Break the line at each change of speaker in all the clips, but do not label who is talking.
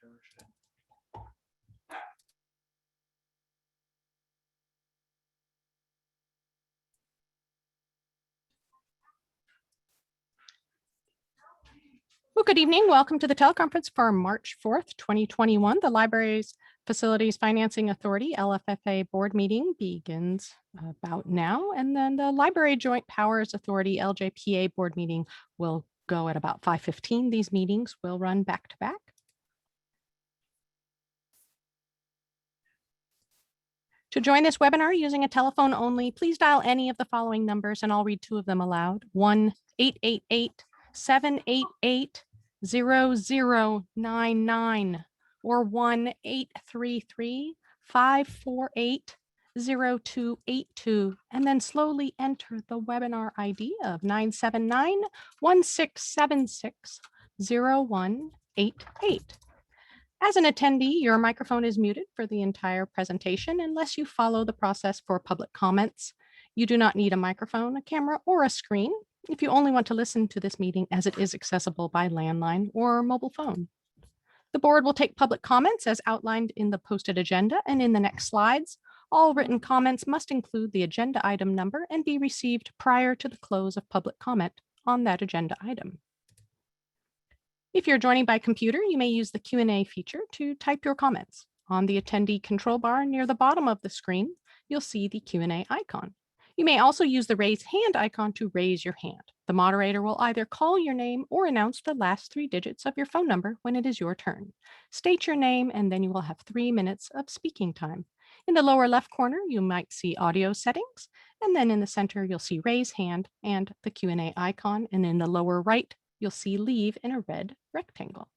Well, good evening. Welcome to the teleconference for March 4th, 2021. The Library's Facilities Financing Authority, LFFA board meeting begins about now. And then the Library Joint Powers Authority, LJPA board meeting will go at about 5:15. These meetings will run back to back. To join this webinar using a telephone only, please dial any of the following numbers and I'll read two of them aloud. 1-888-788-0099 or 1-833-548-0282, and then slowly enter the webinar ID of 979-1676-0188. As an attendee, your microphone is muted for the entire presentation unless you follow the process for public comments. You do not need a microphone, a camera, or a screen if you only want to listen to this meeting as it is accessible by landline or mobile phone. The board will take public comments as outlined in the posted agenda and in the next slides. All written comments must include the agenda item number and be received prior to the close of public comment on that agenda item. If you're joining by computer, you may use the Q&A feature to type your comments. On the attendee control bar near the bottom of the screen, you'll see the Q&A icon. You may also use the raise hand icon to raise your hand. The moderator will either call your name or announce the last 3 digits of your phone number when it is your turn. State your name and then you will have 3 minutes of speaking time. In the lower left corner, you might see audio settings, and then in the center, you'll see raise hand and the Q&A icon, and in the lower right, you'll see leave in a red rectangle.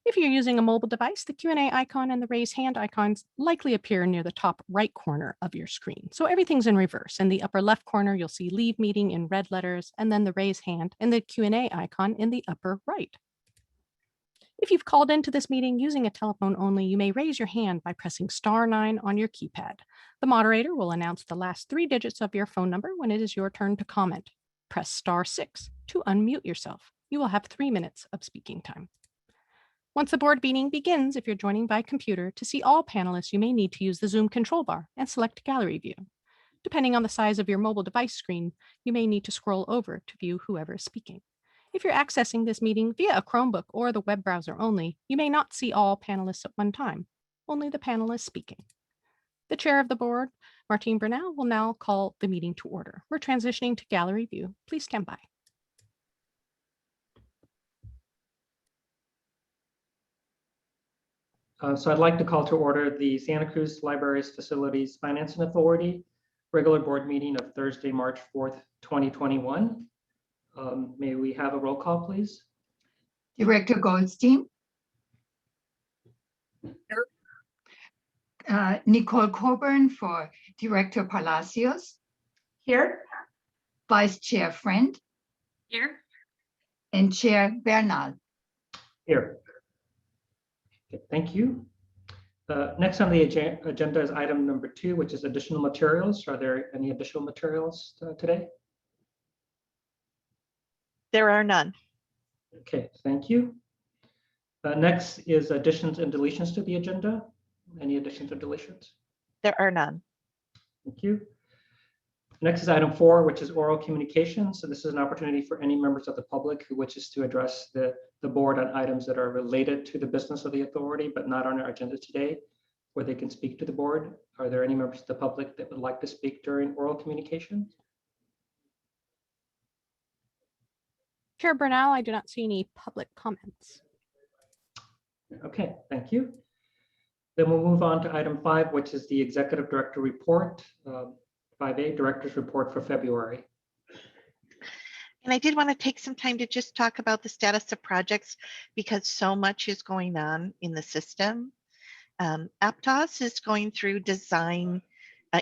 If you're using a mobile device, the Q&A icon and the raise hand icons likely appear near the top right corner of your screen. So everything's in reverse. In the upper left corner, you'll see leave meeting in red letters, and then the raise hand and the Q&A icon in the upper right. If you've called into this meeting using a telephone only, you may raise your hand by pressing *9 on your keypad. The moderator will announce the last 3 digits of your phone number when it is your turn to comment. Press *6 to unmute yourself. You will have 3 minutes of speaking time. Once the board meeting begins, if you're joining by computer, to see all panelists, you may need to use the Zoom control bar and select gallery view. Depending on the size of your mobile device screen, you may need to scroll over to view whoever is speaking. If you're accessing this meeting via a Chromebook or the web browser only, you may not see all panelists at one time, only the panelists speaking. The chair of the board, Martine Brunel, will now call the meeting to order. We're transitioning to gallery view. Please stand by.
So I'd like to call to order the Santa Cruz Libraries Facilities Financing Authority regular board meeting of Thursday, March 4th, 2021. May we have a roll call, please?
Director Goldstein. Nicole Coburn for Director Palacios.
Here.
Vice Chair Friend.
Here.
And Chair Bernal.
Here. Okay, thank you. Next on the agenda is item number 2, which is additional materials. Are there any additional materials today?
There are none.
Okay, thank you. Next is additions and deletions to the agenda. Any additions or deletions?
There are none.
Thank you. Next is item 4, which is oral communication. So this is an opportunity for any members of the public who wishes to address the board on items that are related to the business of the authority, but not on our agenda today, where they can speak to the board. Are there any members of the public that would like to speak during oral communication?
Chair Bernal, I do not see any public comments.
Okay, thank you. Then we'll move on to item 5, which is the Executive Director Report, 5A, Director's Report for February.
And I did want to take some time to just talk about the status of projects because so much is going on in the system. Aptos is going through design,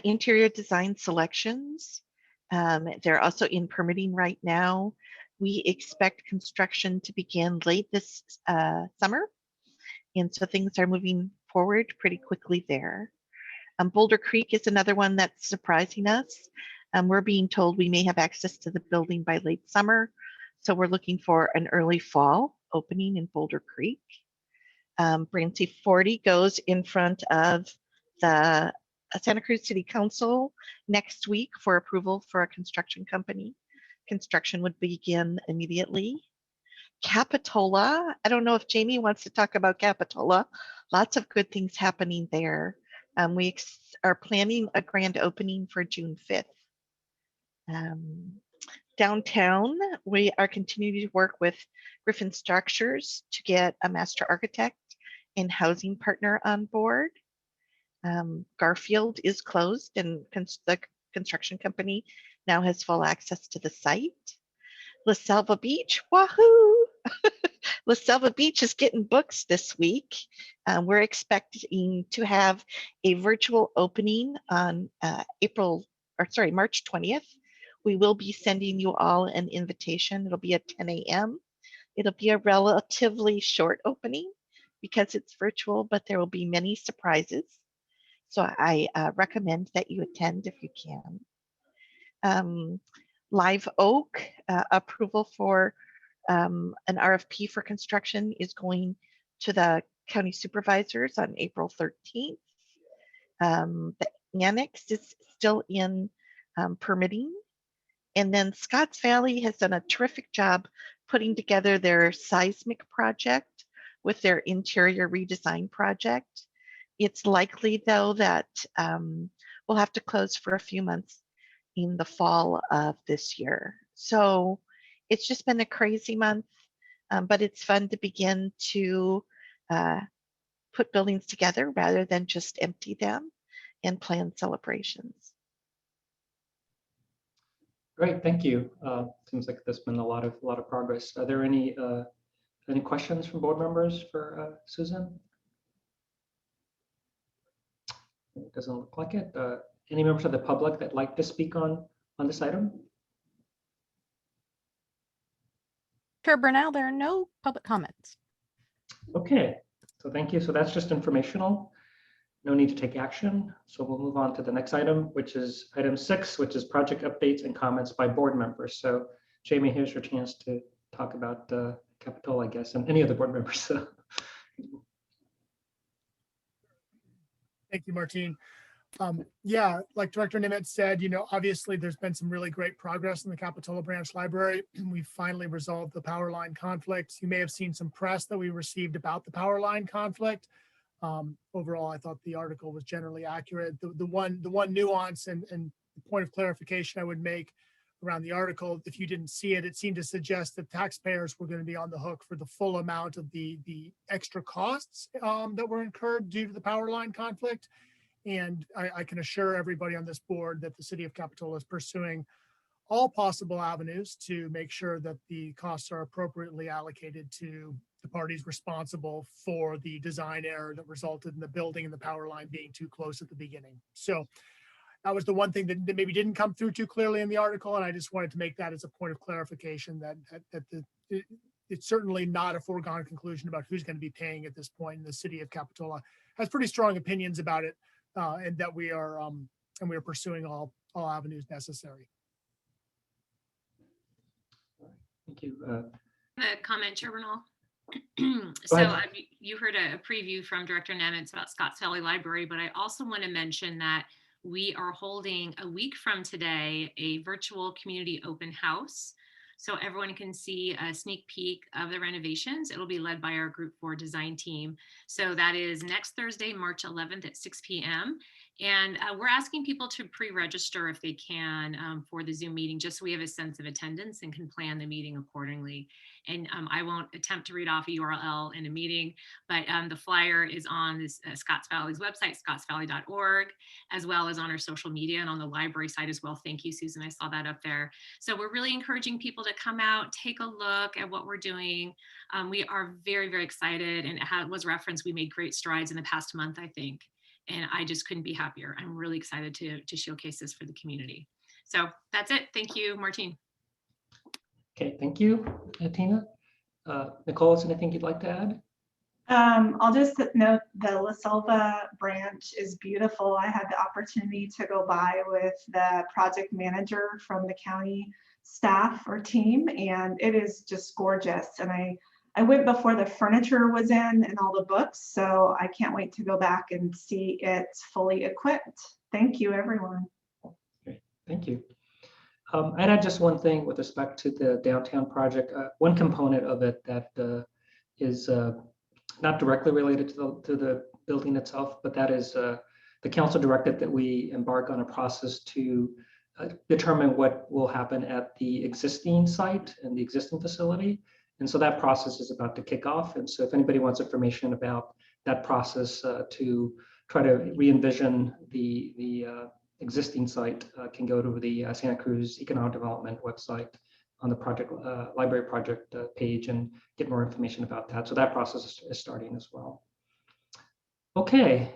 interior design selections. They're also in permitting right now. We expect construction to begin late this summer. And so things are moving forward pretty quickly there. Boulder Creek is another one that's surprising us. We're being told we may have access to the building by late summer. So we're looking for an early fall opening in Boulder Creek. Brancy 40 goes in front of the Santa Cruz City Council next week for approval for a construction company. Construction would begin immediately. Capitola, I don't know if Jamie wants to talk about Capitola. Lots of good things happening there. We are planning a grand opening for June 5th. Downtown, we are continuing to work with Griffin Structures to get a master architect and housing partner on board. Garfield is closed and the construction company now has full access to the site. La Selva Beach, wahoo! La Selva Beach is getting books this week. We're expecting to have a virtual opening on March 20th. We will be sending you all an invitation. It'll be at 10 a.m. It'll be a relatively short opening because it's virtual, but there will be many surprises. So I recommend that you attend if you can. Live Oak, approval for an RFP for construction is going to the county supervisors on April 13th. The annex is still in permitting. And then Scotts Valley has done a terrific job putting together their seismic project with their interior redesign project. It's likely, though, that we'll have to close for a few months in the fall of this year. So it's just been a crazy month, but it's fun to begin to put buildings together rather than just empty them and plan celebrations.
Great, thank you. Seems like there's been a lot of progress. Are there any questions from board members for Susan? It doesn't look like it. Any members of the public that like to speak on this item?
Chair Bernal, there are no public comments.
Okay, so thank you. So that's just informational. No need to take action. So we'll move on to the next item, which is item 6, which is project updates and comments by board members. So Jamie, here's your chance to talk about Capitola, I guess, and any other board members. So.
Thank you, Martine. Yeah, like Director Nimitz said, obviously there's been some really great progress in the Capitola Branch Library. We finally resolved the power line conflict. You may have seen some press that we received about the power line conflict. Overall, I thought the article was generally accurate. The one nuance and the point of clarification I would make around the article, if you didn't see it, it seemed to suggest that taxpayers were going to be on the hook for the full amount of the extra costs that were incurred due to the power line conflict. And I can assure everybody on this board that the city of Capitola is pursuing all possible avenues to make sure that the costs are appropriately allocated to the parties responsible for the design error that resulted in the building and the power line being too close at the beginning. So that was the one thing that maybe didn't come through too clearly in the article. And I just wanted to make that as a point of clarification that it's certainly not a foregone conclusion about who's going to be paying at this point. And the city of Capitola has pretty strong opinions about it, and that we are pursuing all avenues necessary.
Thank you.
A comment, Chair Bernal. You heard a preview from Director Nemitz about Scotts Valley Library, but I also want to mention that we are holding a week from today a virtual community open house. So everyone can see a sneak peek of the renovations. It'll be led by our Group 4 design team. So that is next Thursday, March 11th at 6 p.m. And we're asking people to pre-register if they can for the Zoom meeting, just so we have a sense of attendance and can plan the meeting accordingly. And I won't attempt to read off a URL in a meeting, but the flyer is on this, Scotts Valley's website, scottsvalley.org, as well as on our social media and on the library site as well. Thank you, Susan. I saw that up there. So we're really encouraging people to come out, take a look at what we're doing. We are very, very excited, and it was referenced, we made great strides in the past month, I think. And I just couldn't be happier. I'm really excited to showcase this for the community. So that's it. Thank you, Martine.
Okay, thank you, Tina. Nicole, is anything you'd like to add?
I'll just note the La Selva branch is beautiful. I had the opportunity to go by with the project manager from the county staff or team, and it is just gorgeous. And I I went before the furniture was in and all the books, so I can't wait to go back and see it fully equipped. Thank you, everyone.
Great, thank you. I'd add just one thing with respect to the downtown project. One component of it that is not directly related to the building itself, but that is the council directed that we embark on a process to determine what will happen at the existing site and the existing facility. And so that process is about to kick off. And so if anybody wants information about that process to try to re-envision the existing site, can go to the Santa Cruz Economic Development website on the project library project page and get more information about that. So that process is starting as well. Okay.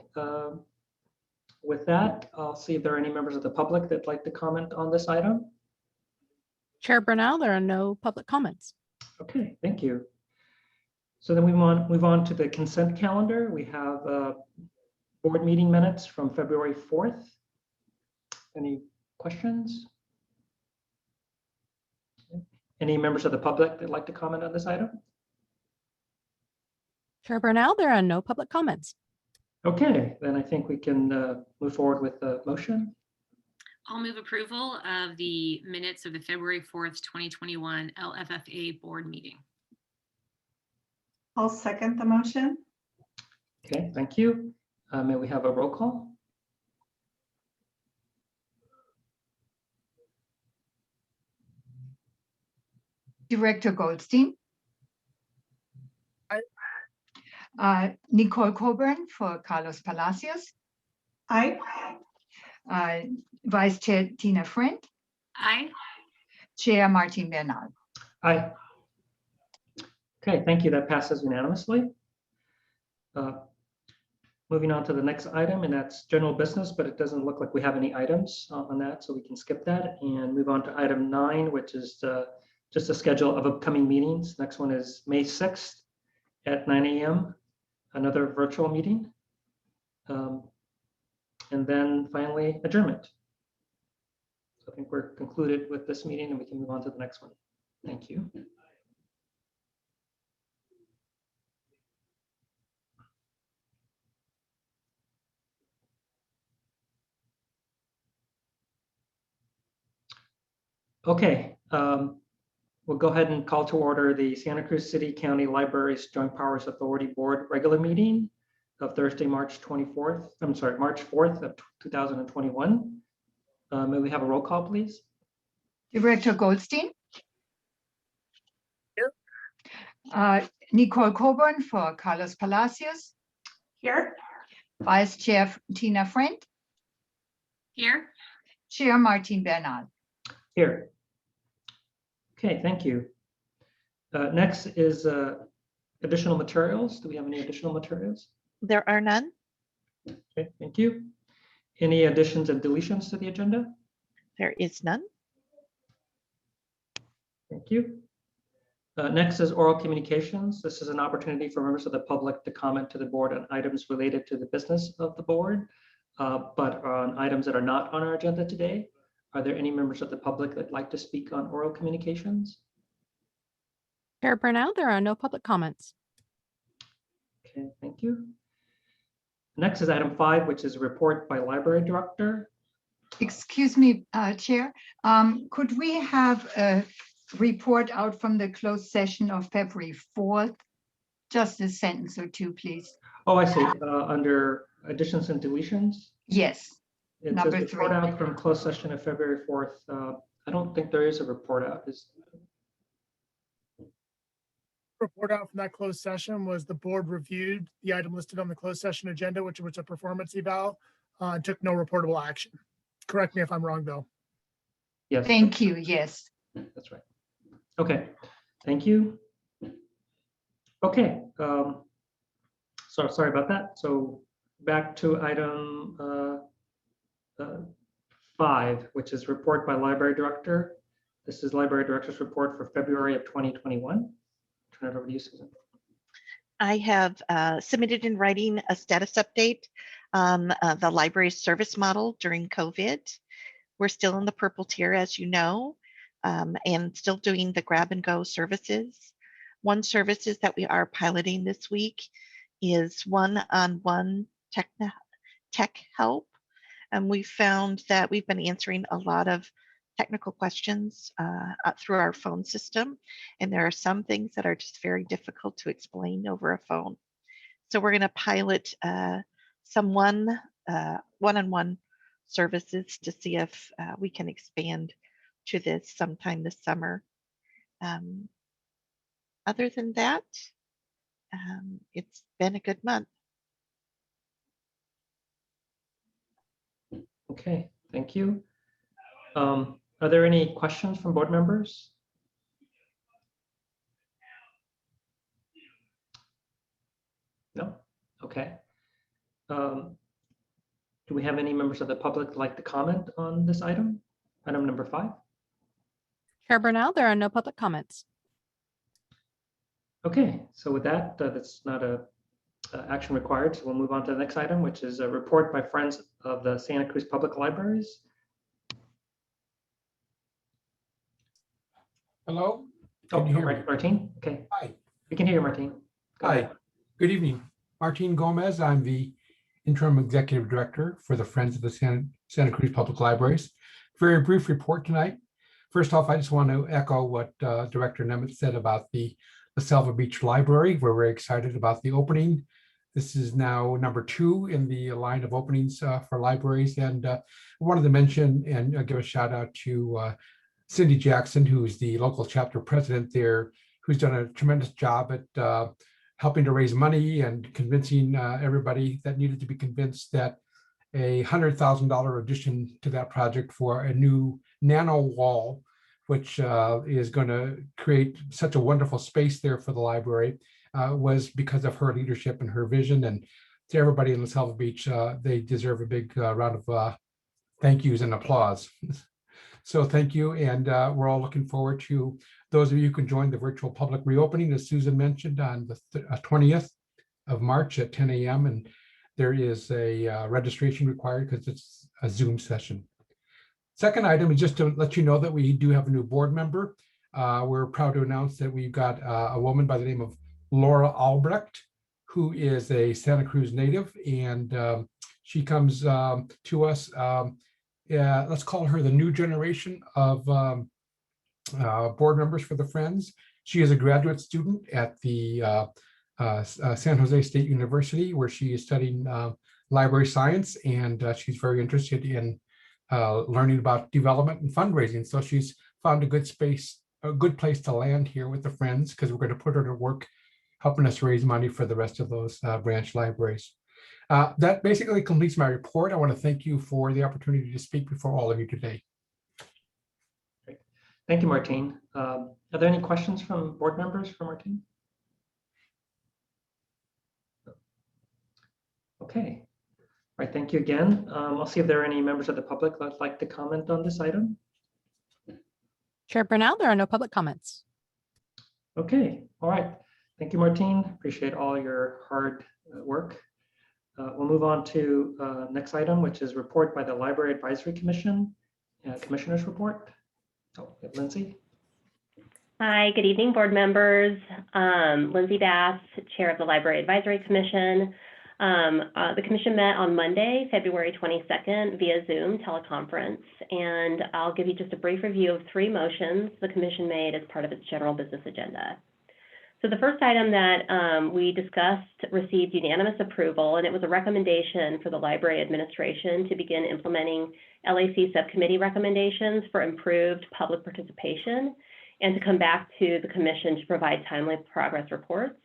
With that, I'll see if there are any members of the public that'd like to comment on this item.
Chair Bernal, there are no public comments.
Okay, thank you. So then we move on to the consent calendar. We have board meeting minutes from February 4th. Any questions? Any members of the public that'd like to comment on this item?
Chair Bernal, there are no public comments.
Okay, then I think we can move forward with the motion.
I'll move approval of the minutes of the February 4th, 2021 LFFA board meeting.
I'll second the motion.
Okay, thank you. May we have a roll call?
Director Goldstein. Nicole Coburn for Carlos Palacios.
Aye.
Vice Chair Tina Friend.
Aye.
Chair Martin Bernal.
Aye. Okay, thank you. That passes unanimously. Moving on to the next item, and that's general business, but it doesn't look like we have any items on that, so we can skip that and move on to item 9, which is just a schedule of upcoming meetings. Next one is May 6th at 9 a.m., another virtual meeting. And then finally adjournment. So I think we're concluded with this meeting and we can move on to the next one. Thank you. Okay, we'll go ahead and call to order the Santa Cruz City County Libraries Joint Powers Authority Board regular meeting of Thursday, March 4th of 2021. May we have a roll call, please?
Director Goldstein.
Here.
Nicole Coburn for Carlos Palacios.
Here.
Vice Chair Tina Friend.
Here.
Chair Martin Bernal.
Here. Okay, thank you. Next is additional materials. Do we have any additional materials?
There are none.
Okay, thank you. Any additions and deletions to the agenda?
There is none.
Thank you. Next is oral communications. This is an opportunity for members of the public to comment to the board on items related to the business of the board, but on items that are not on our agenda today. Are there any members of the public that like to speak on oral communications?
Chair Bernal, there are no public comments.
Okay, thank you. Next is item 5, which is a report by library director.
Excuse me, Chair. Could we have a report out from the closed session of February 4th? Just a sentence or two, please.
Oh, I see. Under additions and deletions.
Yes.
It
Number
says report
3.
out from closed session of February 4th. I don't think there is a report out.
Report out from that closed session was the board reviewed the item listed on the closed session agenda, which was a performance eval, and took no reportable action. Correct me if I'm wrong, though.
Yes.
Thank you. Yes.
That's right. Okay, thank you. Okay, so sorry about that. So back to item 5, which is report by library director. This is library director's report for February of 2021. Turn it over to you, Susan.
I have submitted in writing a status update on the library's service model during COVID. We're still in the purple tier, as you know, and still doing the grab and go services. One services that we are piloting this week is one-on-one tech help. And we found that we've been answering a lot of technical questions through our phone system. And there are some things that are just very difficult to explain over a phone. So we're going to pilot some one-on-one services to see if we can expand to this sometime this summer. Other than that, it's been a good month.
Okay, thank you. Are there any questions from board members? No? Okay. Do we have any members of the public who'd like to comment on this item? Item number 5?
Chair Bernal, there are no public comments.
Okay, so with that, that's not a action required. So we'll move on to the next item, which is a report by Friends of the Santa Cruz Public Libraries.
Hello?
Oh,
Can you hear me?
Martine? Okay.
Hi.
We can hear you, Martine. Go
Hi.
ahead.
Good evening. Martin Gomez. I'm the Interim Executive Director for the Friends of the Santa Cruz Public Libraries. Very brief report tonight. First off, I just want to echo what Director Nemitz said about the La Selva Beach Library. We're very excited about the opening. This is now number 2 in the line of openings for libraries. And I wanted to mention and give a shout out to Cindy Jackson, who's the local chapter president there, who's done a tremendous job at helping to raise money and convincing everybody that needed to be convinced that a $100,000 addition to that project for a new nano wall, which is going to create such a wonderful space there for the library, was because of her leadership and her vision. And to everybody in La Selva Beach, they deserve a big round of thank yous and applause. So thank you. And we're all looking forward to those of you who can join the virtual public reopening, as Susan mentioned, on the 20th of March at 10 a.m. And there is a registration required because it's a Zoom session. Second item is just to let you know that we do have a new board member. We're proud to announce that we've got a woman by the name of Laura Albrecht, who is a Santa Cruz native, and she comes to us. Let's call her the new generation of board members for the Friends. She is a graduate student at the San Jose State University, where she is studying library science, and she's very interested in learning about development and fundraising. So she's found a good place to land here with the Friends, because we're going to put her to work helping us raise money for the rest of those branch libraries. That basically completes my report. I want to thank you for the opportunity to speak before all of you today.
Great. Thank you, Martine. Are there any questions from board members for Martine? Okay. All right, thank you again. I'll see if there are any members of the public that would like to comment on this item.
Chair Bernal, there are no public comments.
Okay, all right. Thank you, Martine. Appreciate all your hard work. We'll move on to next item, which is report by the Library Advisory Commission, Commissioner's report. Oh, we have Lindsay.
Hi, good evening, board members. Lindsay Bass, Chair of the Library Advisory Commission. The commission met on Monday, February 22nd via Zoom teleconference, and I'll give you just a brief review of 3 motions the commission made as part of its general business agenda. So the first item that we discussed received unanimous approval, and it was a recommendation for the library administration to begin implementing LAC subcommittee recommendations for improved public participation and to come back to the commission to provide timely progress reports.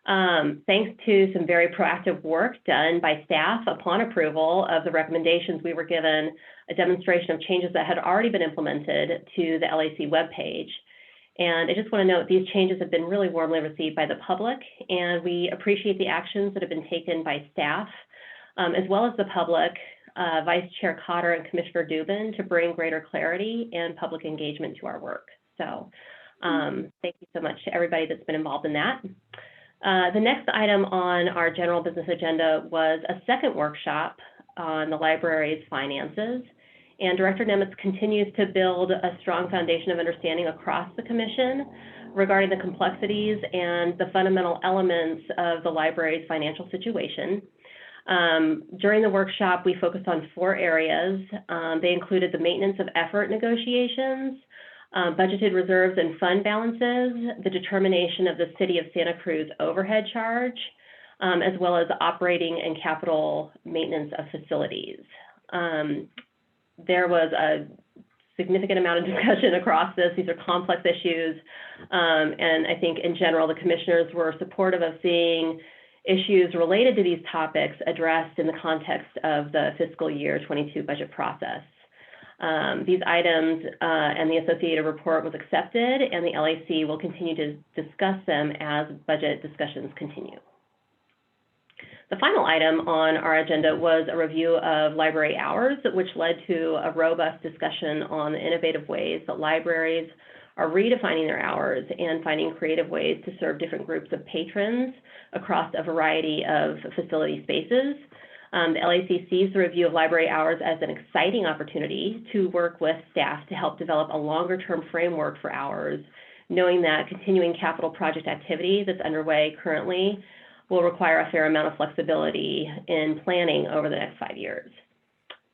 Thanks to some very proactive work done by staff upon approval of the recommendations, we were given a demonstration of changes that had already been implemented to the LAC webpage. And I just want to note these changes have been really warmly received by the public, and we appreciate the actions that have been taken by staff, as well as the public, Vice Chair Cotter and Commissioner Dubin, to bring greater clarity and public engagement to our work. So thank you so much to everybody that's been involved in that. The next item on our general business agenda was a second workshop on the library's finances. And Director Nemitz continues to build a strong foundation of understanding across the commission regarding the complexities and the fundamental elements of the library's financial situation. During the workshop, we focused on 4 areas. They included the maintenance of effort negotiations, budgeted reserves and fund balances, the determination of the City of Santa Cruz overhead charge, as well as operating and capital maintenance of facilities. There was a significant amount of discussion across this. These are complex issues. And I think in general, the commissioners were supportive of seeing issues related to these topics addressed in the context of the fiscal year 22 budget process. These items and the associated report was accepted, and the LAC will continue to discuss them as budget discussions continue. The final item on our agenda was a review of library hours, which led to a robust discussion on the innovative ways that libraries are redefining their hours and finding creative ways to serve different groups of patrons across a variety of facility spaces. The LAC sees the review of library hours as an exciting opportunity to work with staff to help develop a longer-term framework for hours, knowing that continuing capital project activity that's underway currently will require a fair amount of flexibility in planning over the next 5 years.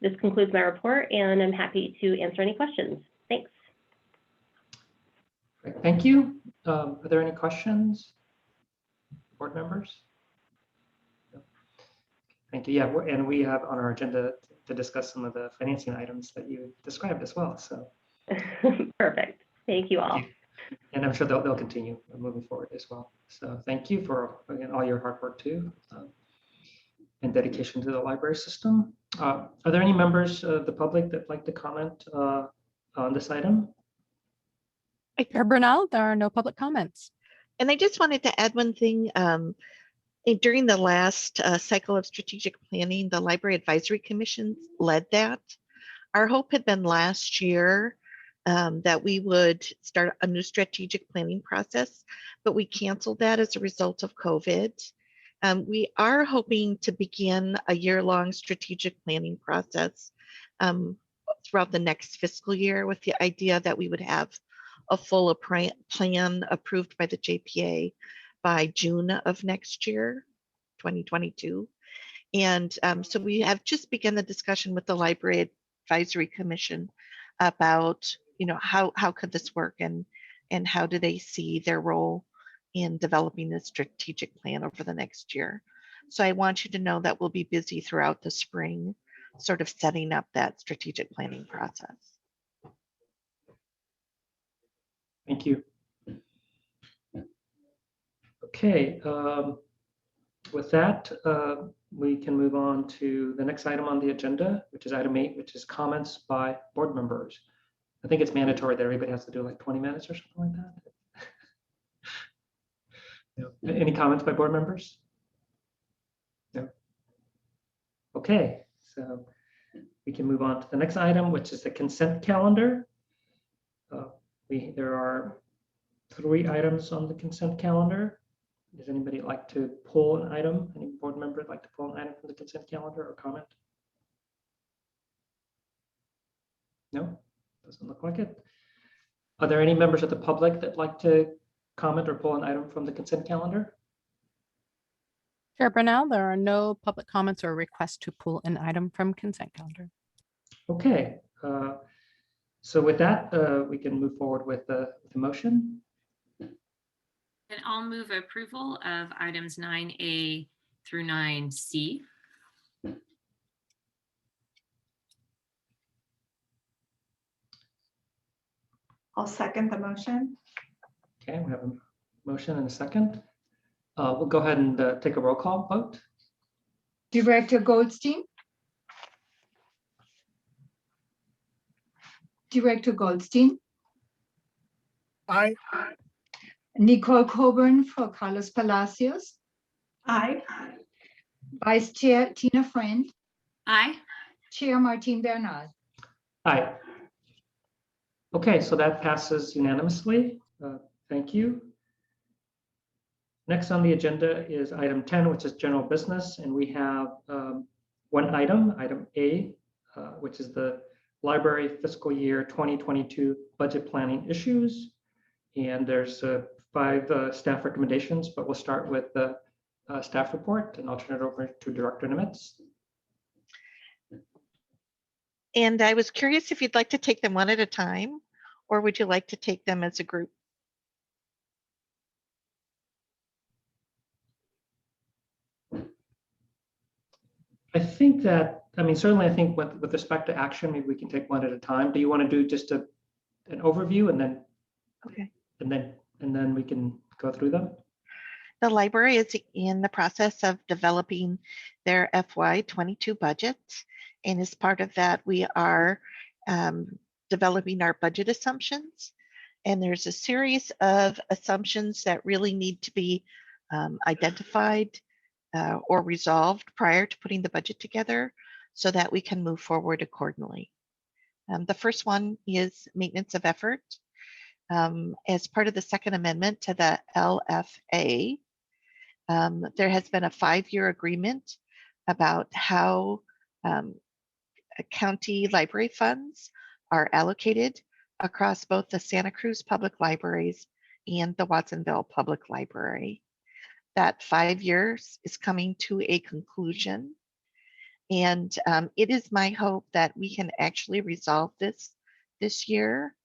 This concludes my report, and I'm happy to answer any questions. Thanks.
Great, thank you. Are there any questions, board members? No. Thank you. Yeah, and we have on our agenda to discuss some of the financing items that you described as well. So
perfect. Thank you all.
Thank you. And I'm sure they'll continue moving forward as well. So thank you for, again, all your hard work too, and dedication to the library system. Are there any members of the public that like to comment on this item?
Chair Brunel, there are no public comments.
And I just wanted to add one thing. During the last cycle of strategic planning, the Library Advisory Commission led that. Our hope had been last year that we would start a new strategic planning process, but we canceled that as a result of COVID. We are hoping to begin a year-long strategic planning process throughout the next fiscal year, with the idea that we would have a full plan approved by the JPA by June of next year, 2022. And so we have just begun the discussion with the Library Advisory Commission about, you know, how could this work, and how do they see their role in developing the strategic plan over the next year. So I want you to know that we'll be busy throughout the spring, sort of setting up that strategic planning process.
Thank you. Okay, with that, we can move on to the next item on the agenda, which is item 8, which is comments by board members. I think it's mandatory that everybody has to do like 20 minutes or something like that. No. Any comments by board members? No. Okay, so we can move on to the next item, which is the consent calendar. There are 3 items on the consent calendar. Does anybody like to pull an item? Any board member like to pull an item from the consent calendar or comment? No, doesn't look like it. Are there any members of the public that like to comment or pull an item from the consent calendar?
Chair Brunel, there are no public comments or requests to pull an item from consent calendar.
Okay, so with that, we can move forward with the motion.
And I'll move approval of items 9A through 9C.
I'll second the motion.
Okay, we have a motion and a second. We'll go ahead and take a roll call vote.
Director Goldstein? Director Goldstein?
Aye.
Nicole Coburn for Carlos Palacios?
Aye.
Vice Chair Tina Friend?
Aye.
Chair Martine Bernal?
Aye. Okay, so that passes unanimously. Thank you. Next on the agenda is item 10, which is general business, and we have one item, item A, which is the library fiscal year 2022 budget planning issues. And there's 5 staff recommendations, but we'll start with the staff report, and I'll turn it over to Director Nimitz.
And I was curious if you'd like to take them one at a time, or would you like to take them as a group?
I think that, I mean, certainly I think with respect to action, maybe we can take one at a time. Do you want to do just an overview and then,
Okay.
and then we can go through them?
The library is in the process of developing their FY22 budget. And as part of that, we are developing our budget assumptions. And there's a series of assumptions that really need to be identified or resolved prior to putting the budget together so that we can move forward accordingly. The first one is maintenance of effort. As part of the Second Amendment to the LFA, there has been a 5-year agreement about how county library funds are allocated across both the Santa Cruz Public Libraries and the Watsonville Public Library. That 5 years is coming to a conclusion. And it is my hope that we can actually resolve this year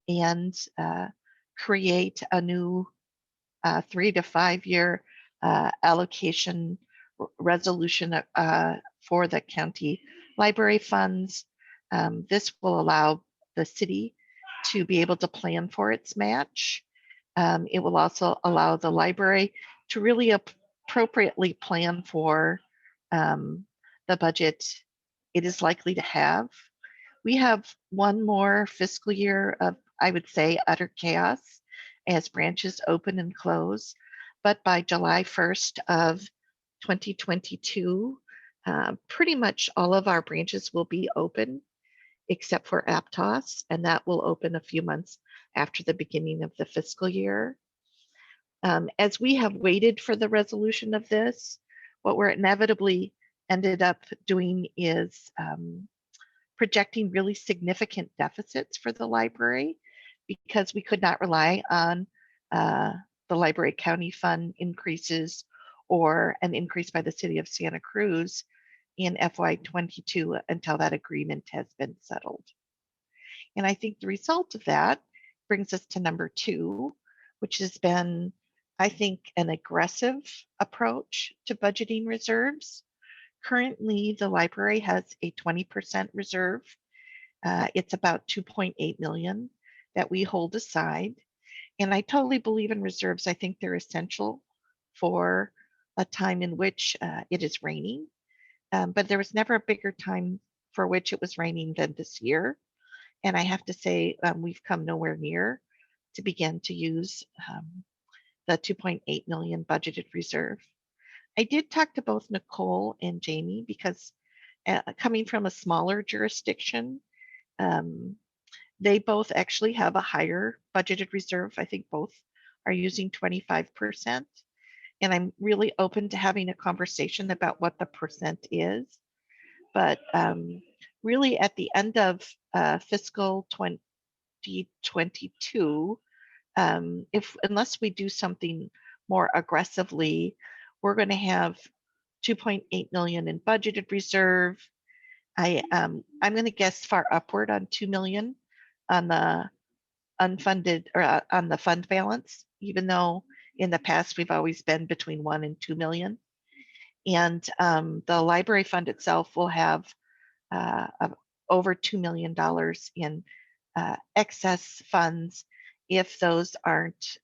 and create a new 3 to 5 year allocation resolution for the county library funds. This will allow the city to be able to plan for its match. It will also allow the library to really appropriately plan for the budget it is likely to have. We have one more fiscal year of, I would say, utter chaos as branches open and close. But by July 1st of 2022, pretty much all of our branches will be open except for Aptos, and that will open a few months after the beginning of the fiscal year. As we have waited for the resolution of this, what we're inevitably ended up doing is projecting really significant deficits for the library because we could not rely on the library county fund increases or an increase by the city of Santa Cruz in FY22 until that agreement has been settled. And I think the result of that brings us to number 2, which has been, I think, an aggressive approach to budgeting reserves. Currently, the library has a 20% reserve. It's about 2.8 million that we hold aside. And I totally believe in reserves. I think they're essential for a time in which it is raining. But there was never a bigger time for which it was raining than this year. And I have to say, we've come nowhere near to begin to use the 2.8 million budgeted reserve. I did talk to both Nicole and Jamie because coming from a smaller jurisdiction, they both actually have a higher budgeted reserve. I think both are using 25%. And I'm really open to having a conversation about what the percent is. But really at the end of fiscal 2022, unless we do something more aggressively, we're going to have 2.8 million in budgeted reserve. I'm going to guess far upward on 2 million on the unfunded or on the fund balance, even though in the past we've always been between 1 and 2 million. And the library fund itself will have over $2 million in excess funds if those aren't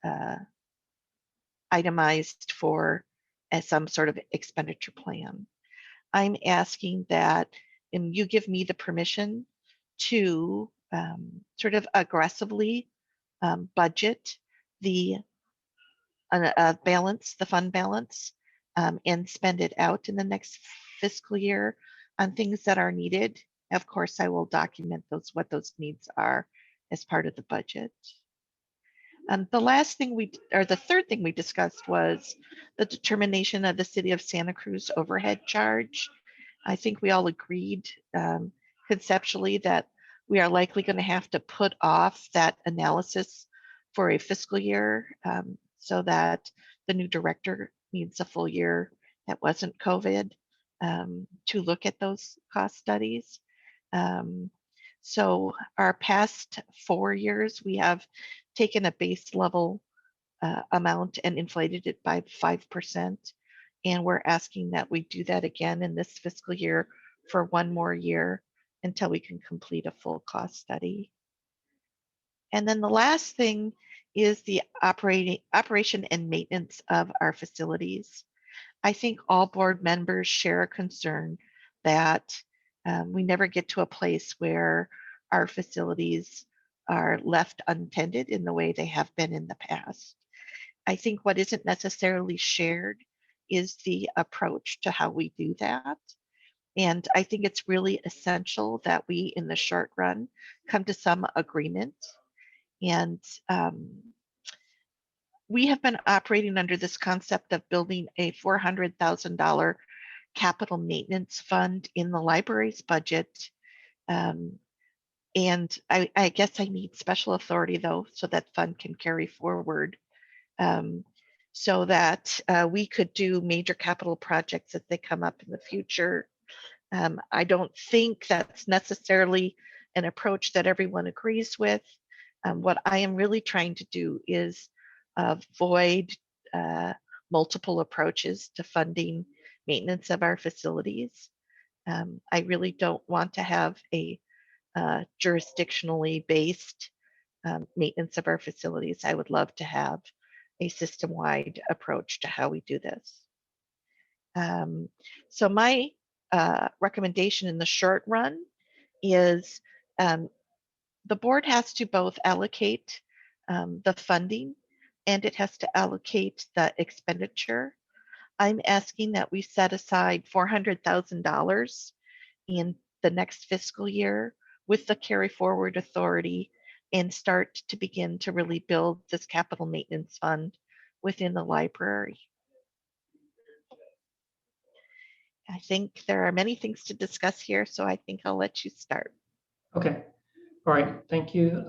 itemized for some sort of expenditure plan. I'm asking that you give me the permission to sort of aggressively budget the balance, the fund balance, and spend it out in the next fiscal year on things that are needed. Of course, I will document what those needs are as part of the budget. The last thing the third thing we discussed was the determination of the City of Santa Cruz overhead charge. I think we all agreed conceptually that we are likely going to have to put off that analysis for a fiscal year so that the new director needs a full year that wasn't COVID to look at those cost studies. So our past 4 years, we have taken a base level amount and inflated it by 5%. And we're asking that we do that again in this fiscal year for 1 more year until we can complete a full cost study. And then the last thing is the operation and maintenance of our facilities. I think all board members share a concern that we never get to a place where our facilities are left untended in the way they have been in the past. I think what isn't necessarily shared is the approach to how we do that. And I think it's really essential that we, in the short run, come to some agreement. And we have been operating under this concept of building a $400,000 capital maintenance fund in the library's budget. And I guess I need special authority, though, so that fund can carry forward so that we could do major capital projects as they come up in the future. I don't think that's necessarily an approach that everyone agrees with. What I am really trying to do is avoid multiple approaches to funding maintenance of our facilities. I really don't want to have a jurisdictionally based maintenance of our facilities. I would love to have a system-wide approach to how we do this. So my recommendation in the short run is the board has to both allocate the funding and it has to allocate the expenditure. I'm asking that we set aside $400,000 in the next fiscal year with the carry forward authority and start to begin to really build this capital maintenance fund within the library. I think there are many things to discuss here, so I think I'll let you start.
Okay. All right. Thank you,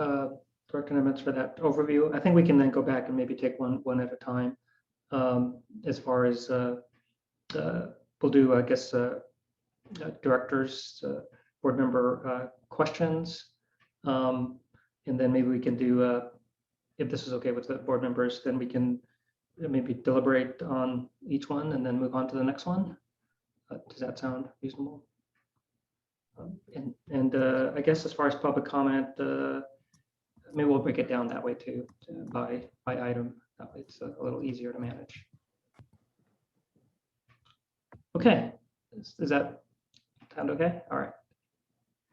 Director Nemitz, for that overview. I think we can then go back and maybe take one at a time. As far as we'll do, I guess, directors, board member questions. And then maybe we can do, if this is okay with the board members, then we can maybe deliberate on each one and then move on to the next one. Does that sound reasonable? I guess as far as public comment, maybe we'll break it down that way too, by item. That way it's a little easier to manage. Okay, does that sound okay? All right.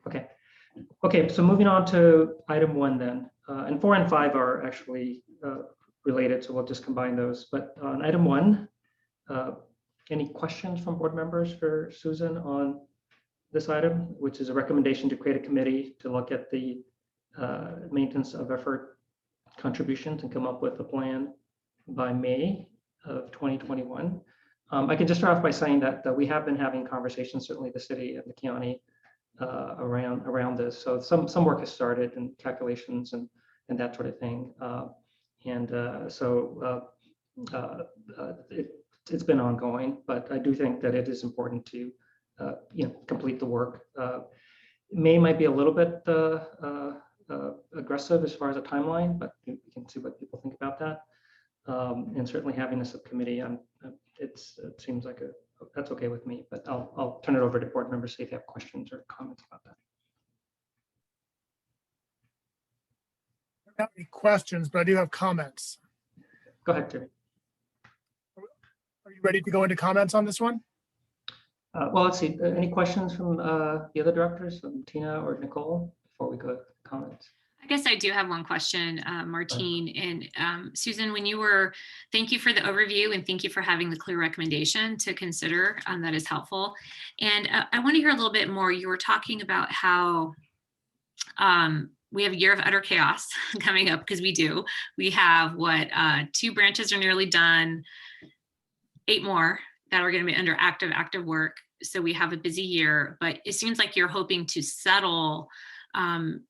Okay. Okay, so moving on to item 1 then. And 4 and 5 are actually related, so we'll just combine those. But on item 1, any questions from board members for Susan on this item, which is a recommendation to create a committee to look at the maintenance of effort contributions and come up with a plan by May of 2021. I can just start off by saying that we have been having conversations, certainly the city and the county, around this. So some work has started and calculations and that sort of thing. It's been ongoing, but I do think that it is important to complete the work. May might be a little bit aggressive as far as a timeline, but we can see what people think about that. And certainly having a subcommittee, it seems like that's okay with me, but I'll turn it over to board members, see if you have questions or comments about that.
I don't have any questions, but I do have comments.
Go ahead, Terry.
Are you ready to go into comments on this one?
Well, let's see. Any questions from the other directors, Tina or Nicole, before we go to comments?
I guess I do have one question, Martine and Susan, thank you for the overview and thank you for having the clear recommendation to consider. That is helpful. And I want to hear a little bit more. You were talking about how we have a year of utter chaos coming up, because we do. We have 2 branches are nearly done, 8 more that are going to be under active work. So we have a busy year, but it seems like you're hoping to settle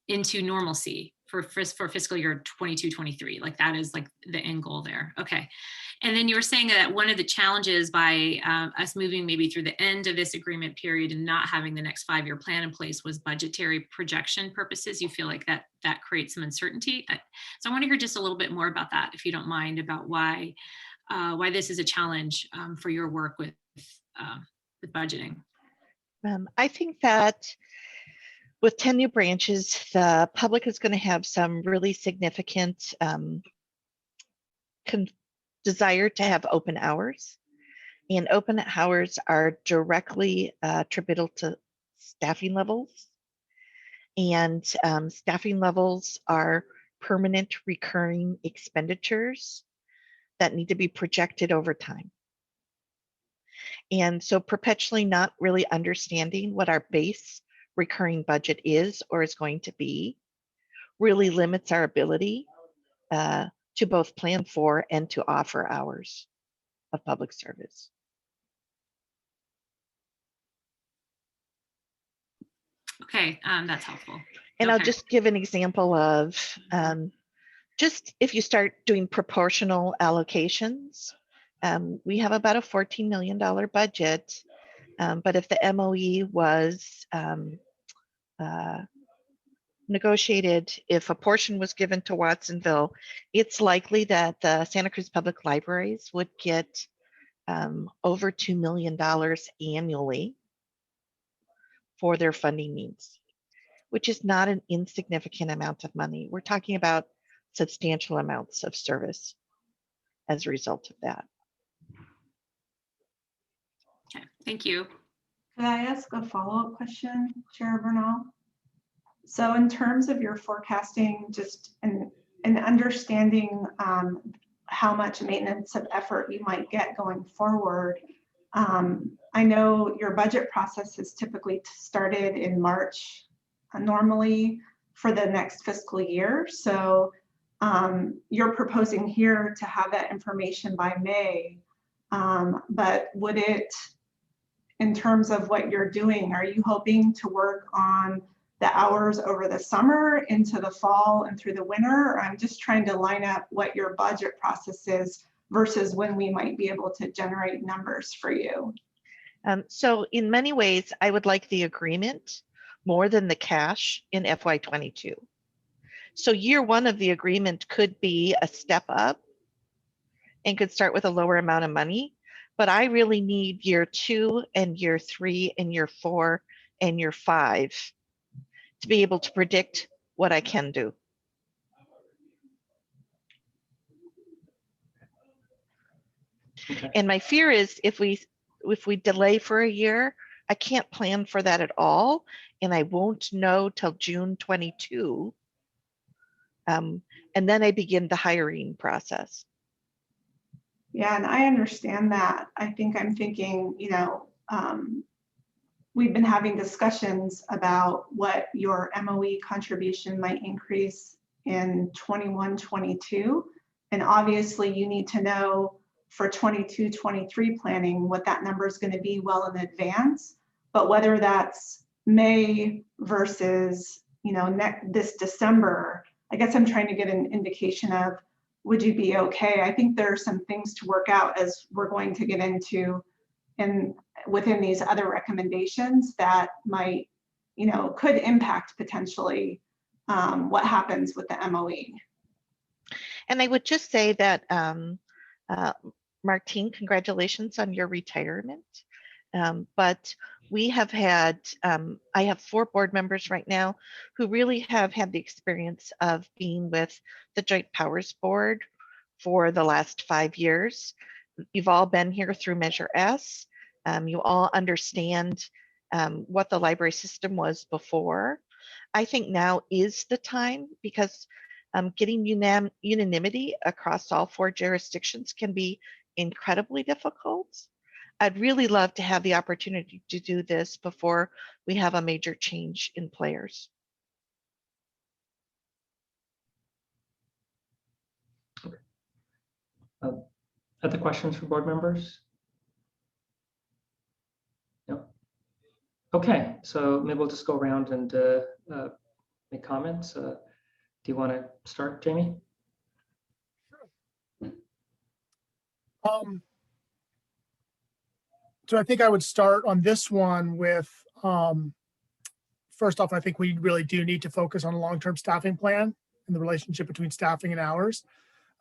into normalcy for fiscal year 22-23. Like that is like the end goal there. Okay. And then you were saying that one of the challenges by us moving maybe through the end of this agreement period and not having the next 5-year plan in place was budgetary projection purposes. You feel like that creates some uncertainty. So I want to hear just a little bit more about that, if you don't mind, about why this is a challenge for your work with budgeting.
I think that with 10 new branches, the public is going to have some really significant desire to have open hours. And open hours are directly attributable to staffing levels. And staffing levels are permanent recurring expenditures that need to be projected over time. And so perpetually not really understanding what our base recurring budget is or is going to be really limits our ability to both plan for and to offer hours of public service.
Okay, that's helpful.
And
Okay.
I'll just give an example of just if you start doing proportional allocations, we have about a $14 million budget, but if the MOE was negotiated, if a portion was given to Watsonville, it's likely that the Santa Cruz Public Libraries would get over $2 million annually for their funding needs, which is not an insignificant amount of money. We're talking about substantial amounts of service as a result of that.
Okay, thank you.
Could I ask a follow-up question, Chair Bernal? So in terms of your forecasting, just in understanding how much maintenance of effort you might get going forward, I know your budget process is typically started in March normally for the next fiscal year. So you're proposing here to have that information by May, but would it, in terms of what you're doing, are you hoping to work on the hours over the summer into the fall and through the winter? Or I'm just trying to line up what your budget process is versus when we might be able to generate numbers for you.
So in many ways, I would like the agreement more than the cash in FY22. So year one of the agreement could be a step up and could start with a lower amount of money, but I really need year 2 and year 3 and year 4 and year 5 to be able to predict what I can do.
Okay.
And my fear is if we delay for a year, I can't plan for that at all, and I won't know till June 22. And then I begin the hiring process.
Yeah, and I understand that. I think I'm thinking, we've been having discussions about what your MOE contribution might increase in 21-22. And obviously you need to know for 22-23 planning what that number is going to be well in advance. But whether that's May versus, this December, I guess I'm trying to get an indication of, would you be okay? I think there are some things to work out as we're going to get into and within these other recommendations that might, could impact potentially what happens with the MOE.
And I would just say that, Martine, congratulations on your retirement. But we have had, I have 4 board members right now who really have had the experience of being with the Joint Powers Board for the last 5 years. You've all been here through Measure S. You all understand what the library system was before. I think now is the time because getting unanimity across all 4 jurisdictions can be incredibly difficult. I'd really love to have the opportunity to do this before we have a major change in players.
Other questions for board members? No. Okay, so maybe we'll just go around and any comments? Do you want to start, Jamie?
So I think I would start on this one with, first off, I think we really do need to focus on a long-term staffing plan and the relationship between staffing and hours.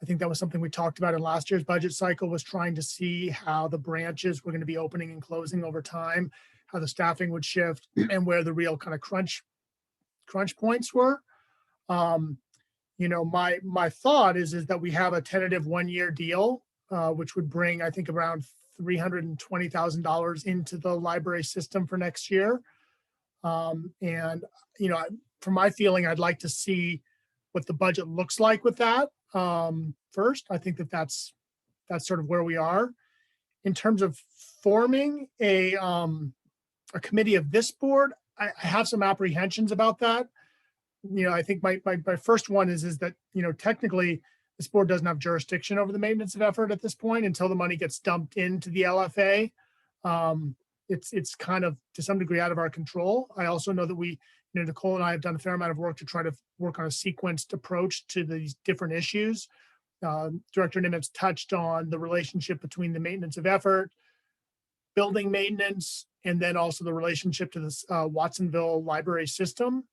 I think that was something we talked about in last year's budget cycle, was trying to see how the branches were going to be opening and closing over time, how the staffing would shift, and where the real kind of crunch points were. You know, my thought is that we have a tentative 1-year deal, which would bring, I think, around $320,000 into the library system for next year. And, you know, from my feeling, I'd like to see what the budget looks like with that. First, I think that's sort of where we are. In terms of forming a committee of this board, I have some apprehensions about that. You know, I think my first one is that, you know, technically this board doesn't have jurisdiction over the maintenance of effort at this point until the money gets dumped into the LFA. It's kind of to some degree out of our control. I also know that we, you know, Nicole and I have done a fair amount of work to try to work on a sequenced approach to these different issues. Director Nimitz touched on the relationship between the maintenance of effort, building maintenance, and then also the relationship to this Watsonville library system.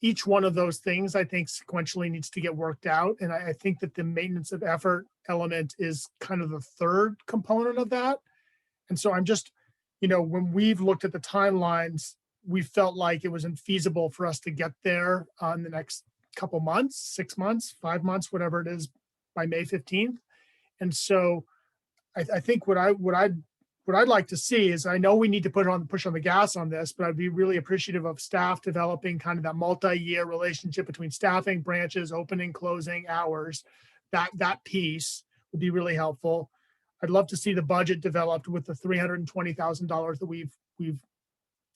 Each one of those things, I think, sequentially needs to get worked out. And I think that the maintenance of effort element is kind of the third component of that. And so I'm just, you know, when we've looked at the timelines, we felt like it wasn't feasible for us to get there in the next couple months, 6 months, 5 months, whatever it is, by May 15th. And so I think what I'd like to see is, I know we need to push on the gas on this, but I'd be really appreciative of staff developing kind of that multi-year relationship between staffing, branches, opening, closing, hours. That piece would be really helpful. I'd love to see the budget developed with the $320,000 that we've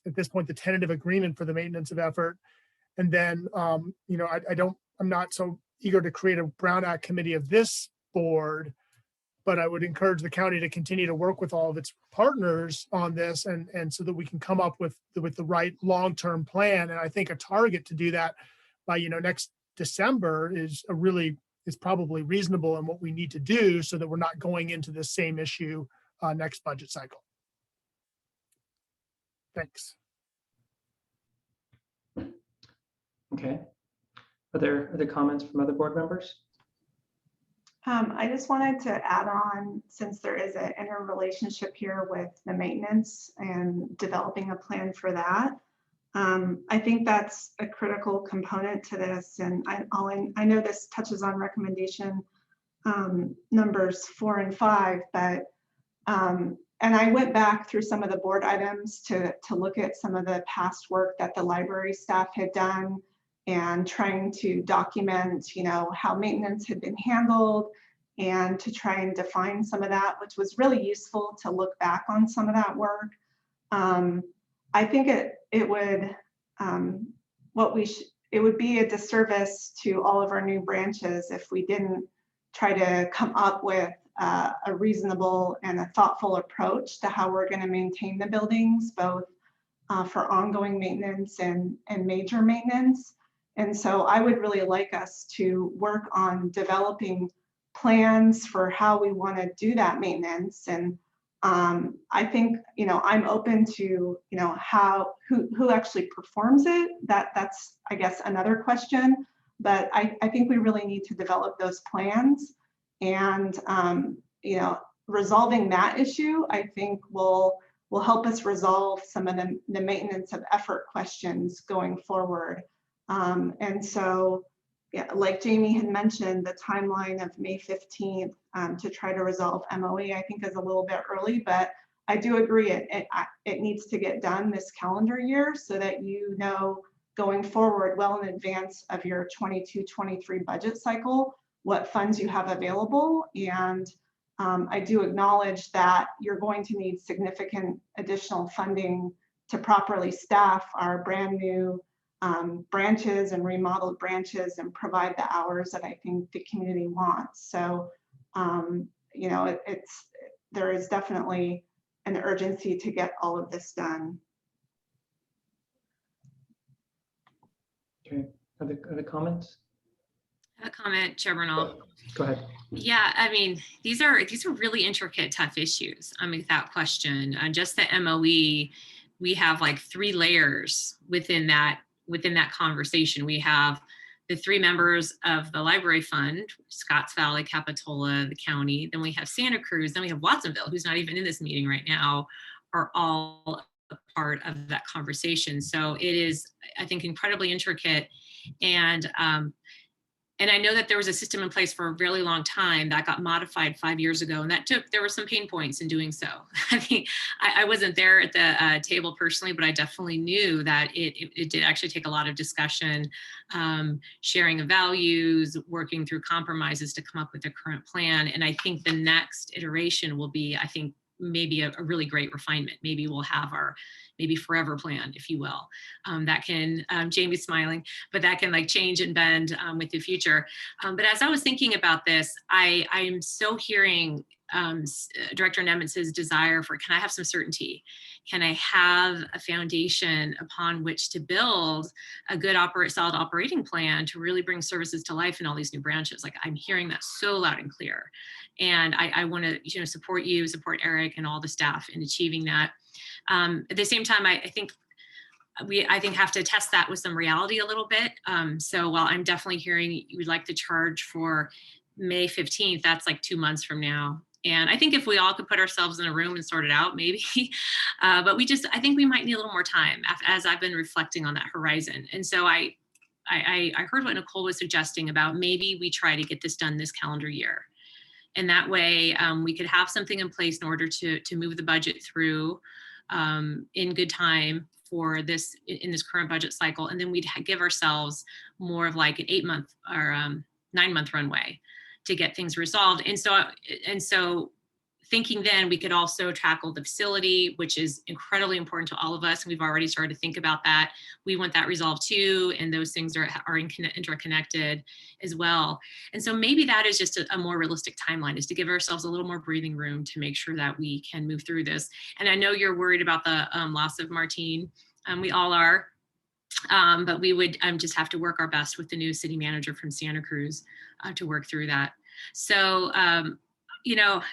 at this point, the tentative agreement for the maintenance of effort. And then, you know, I'm not so eager to create a Brown Act committee of this board, but I would encourage the county to continue to work with all of its partners on this, and so that we can come up with the right long-term plan. And I think a target to do that by, you know, next December is probably reasonable in what we need to do, so that we're not going into the same issue next budget cycle. Thanks.
Okay. Are there other comments from other board members?
I just wanted to add on, since there is an interrelationship here with the maintenance and developing a plan for that. I think that's a critical component to this. And I know this touches on recommendation numbers 4 and 5, but and I went back through some of the board items to look at some of the past work that the library staff had done, and trying to document, you know, how maintenance had been handled, and to try and define some of that, which was really useful to look back on some of that work. I think it would be a disservice to all of our new branches if we didn't try to come up with a reasonable and a thoughtful approach to how we're going to maintain the buildings, both for ongoing maintenance and major maintenance. And so I would really like us to work on developing plans for how we want to do that maintenance. And I think, you know, I'm open to, you know, who actually performs it. That's, I guess, another question. But I think we really need to develop those plans. And, you know, resolving that issue, I think will help us resolve some of the maintenance of effort questions going forward. And so, yeah, like Jamie had mentioned, the timeline of May 15th to try to resolve MOE, I think is a little bit early, but I do agree it needs to get done this calendar year, so that, you know, going forward well in advance of your 22-23 budget cycle, what funds you have available. And I do acknowledge that you're going to need significant additional funding to properly staff our brand new branches and remodeled branches and provide the hours that I think the community wants. So, you know, there is definitely an urgency to get all of this done.
Okay. other comments?
A comment, Chair Bernal.
Go ahead.
Yeah, I mean, these are really intricate, tough issues. I mean, without question. Just the MOE, we have like 3 layers within that conversation. We have the 3 members of the library fund, Scotts Valley, Capitola, the county. Then we have Santa Cruz. Then we have Watsonville, who's not even in this meeting right now, are all a part of that conversation. So it is, I think, incredibly intricate. And I know that there was a system in place for a really long time that got modified 5 years ago, and there were some pain points in doing so. I mean, I wasn't there at the table personally, but I definitely knew that it did actually take a lot of discussion, sharing of values, working through compromises to come up with the current plan. And I think the next iteration will be, I think, maybe a really great refinement. Maybe we'll have our maybe forever plan, if you will, that can, Jamie's smiling, but that can like change and bend with the future. But as I was thinking about this, I'm so hearing Director Nemets's desire for, can I have some certainty? Can I have a foundation upon which to build a good solid operating plan to really bring services to life in all these new branches? Like, I'm hearing that so loud and clear. And I want to, support you, support Eric and all the staff in achieving that. At the same time, I think have to test that with some reality a little bit. So while I'm definitely hearing you would like to charge for May 15th, that's like 2 months from now. And I think if we all could put ourselves in a room and sort it out, maybe, but I think we might need a little more time as I've been reflecting on that horizon. And so I heard what Nicole was suggesting about maybe we try to get this done this calendar year. And that way we could have something in place in order to move the budget through in good time for this, in this current budget cycle. And then we'd give ourselves more of like an 8-month or 9-month runway to get things resolved. And so thinking then we could also tackle the facility, which is incredibly important to all of us. And we've already started to think about that. We want that resolved too. And those things are interconnected as well. And so maybe that is just a more realistic timeline, is to give ourselves a little more breathing room to make sure that we can move through this. And I know you're worried about the loss of Martine. We all are. But we would just have to work our best with the new city manager from Santa Cruz to work through that. So,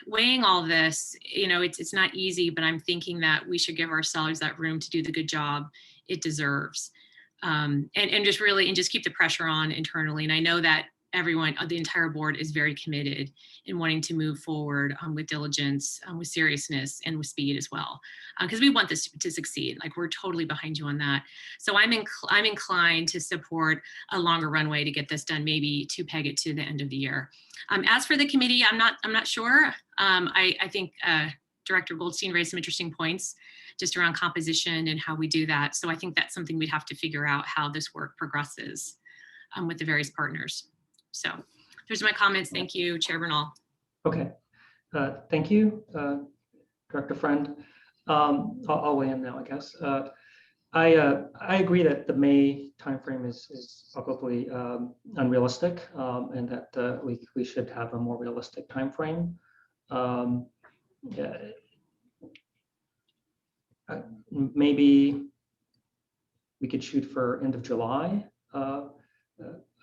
weighing all this, it's not easy, but I'm thinking that we should give ourselves that room to do the good job it deserves. And just keep the pressure on internally. And I know that everyone, the entire board is very committed in wanting to move forward with diligence, with seriousness, and with speed as well. Because we want this to succeed. Like, we're totally behind you on that. So I'm inclined to support a longer runway to get this done, maybe to peg it to the end of the year. As for the committee, I'm not sure. I think Director Goldstein raised some interesting points just around composition and how we do that. So I think that's something we'd have to figure out, how this work progresses with the various partners. So those are my comments. Thank you, Chair Bernal.
Okay, thank you, Director Friend. I'll weigh in now, I guess. I agree that the May timeframe is probably unrealistic, and that we should have a more realistic timeframe. Maybe we could shoot for end of July.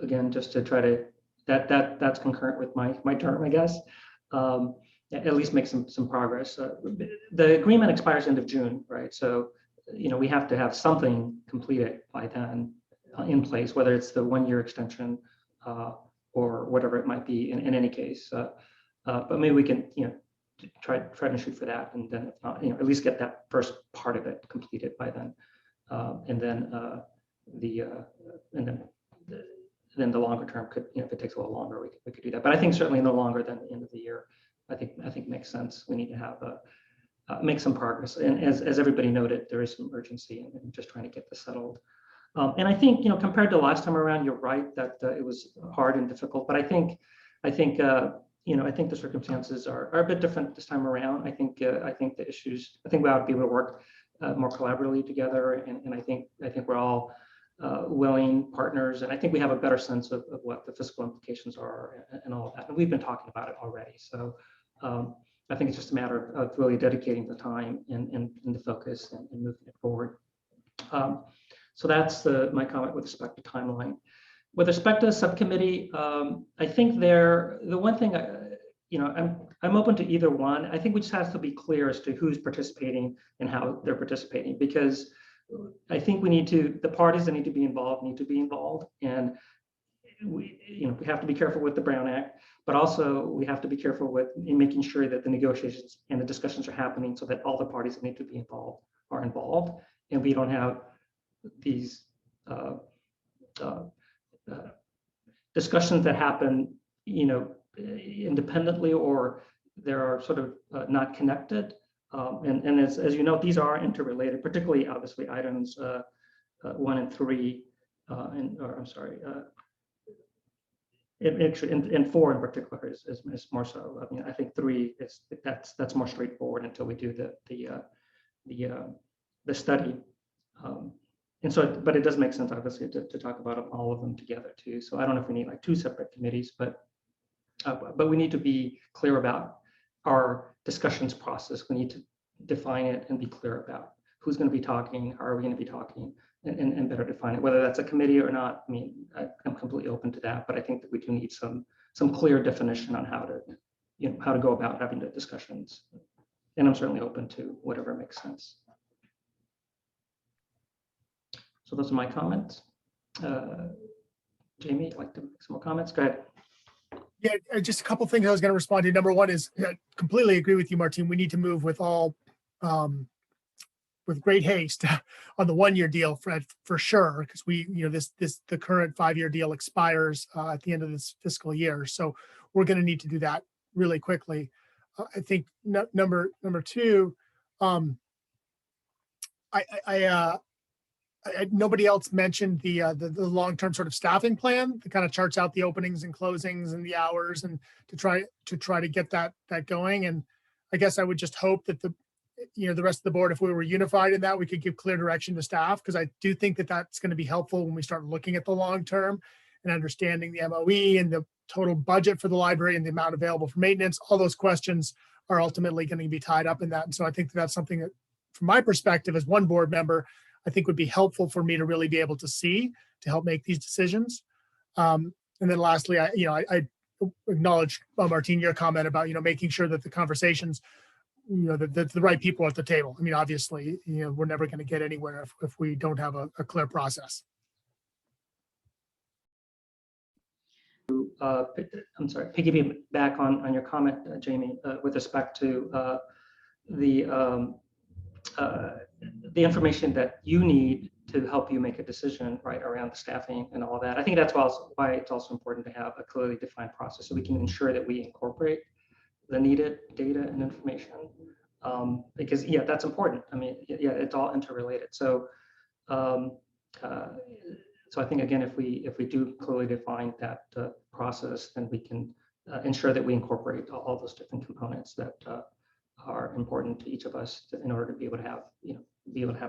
Again, just to try to, that's concurrent with my term, I guess. At least make some progress. The agreement expires end of June, right? So, we have to have something completed by then in place, whether it's the 1-year extension or whatever it might be in any case. But maybe we can, try to shoot for that, and then if not, at least get that first part of it completed by then, and then then the longer term could, if it takes a little longer, we could do that. But I think certainly no longer than the end of the year. I think makes sense. We need to have make some progress, and as everybody noted, there is some urgency in just trying to get this settled. And I think, compared to last time around, you're right that it was hard and difficult. But I think the circumstances are a bit different this time around. I think the issues. I think we ought to be able to work more collaboratively together, and I think we're all willing partners, and I think we have a better sense of what the fiscal implications are and all of that. And we've been talking about it already. So I think it's just a matter of really dedicating the time and the focus and moving it forward. So that's my comment with respect to timeline. With respect to the subcommittee, I think the one thing, I'm open to either one. I think we just have to be clear as to who's participating and how they're participating, because I think the parties that need to be involved, and we have to be careful with the Brown Act, but also we have to be careful in making sure that the negotiations and the discussions are happening so that all the parties that need to be involved are involved, and we don't have these discussions that happen, independently, or there are sort of not connected. And as you know, these are interrelated, particularly obviously items 1 and 3, and 4 in particular is more so. I mean, I think 3 that's more straightforward until we do the study. And so, but it does make sense, obviously, to talk about all of them together too. So I don't know if we need like 2 separate committees, but we need to be clear about our discussions process. We need to define it and be clear about who's going to be talking, how are we going to be talking, and better define it, whether that's a committee or not. I mean, I'm completely open to that, but I think that we do need some clear definition on how to go about having the discussions. And I'm certainly open to whatever makes sense. So those are my comments. Jamie, you'd like to make some more comments? Go ahead.
Yeah, just a couple things I was going to respond to. Number one is, I completely agree with you, Martine. We need to move with great haste on the 1-year deal for sure, because the current 5-year deal expires at the end of this fiscal year. So we're going to need to do that really quickly. I think number 2, nobody else mentioned the long-term sort of staffing plan that kind of charts out the openings and closings and the hours, and to try to get that going. And I guess I would just hope that the rest of the board, if we were unified in that, we could give clear direction to staff, because I do think that that's going to be helpful when we start looking at the long term and understanding the MOE and the total budget for the library and the amount available for maintenance. All those questions are ultimately going to be tied up in that. And so I think that's something that, from my perspective as one board member, I think would be helpful for me to really be able to see to help make these decisions. And then lastly, I acknowledge, Martine, your comment about, making sure that the conversations, that the right people at the table. I mean, obviously, we're never going to get anywhere if we don't have a clear process.
I'm sorry, piggyback on your comment, Jamie, with respect to the information that you need to help you make a decision, right, around the staffing and all that. I think that's why it's also important to have a clearly defined process, so we can ensure that we incorporate the needed data and information, because that's important. I mean, it's all interrelated. So so I think, again, if we do clearly define that process, then we can ensure that we incorporate all those different components that are important to each of us in order to be able to have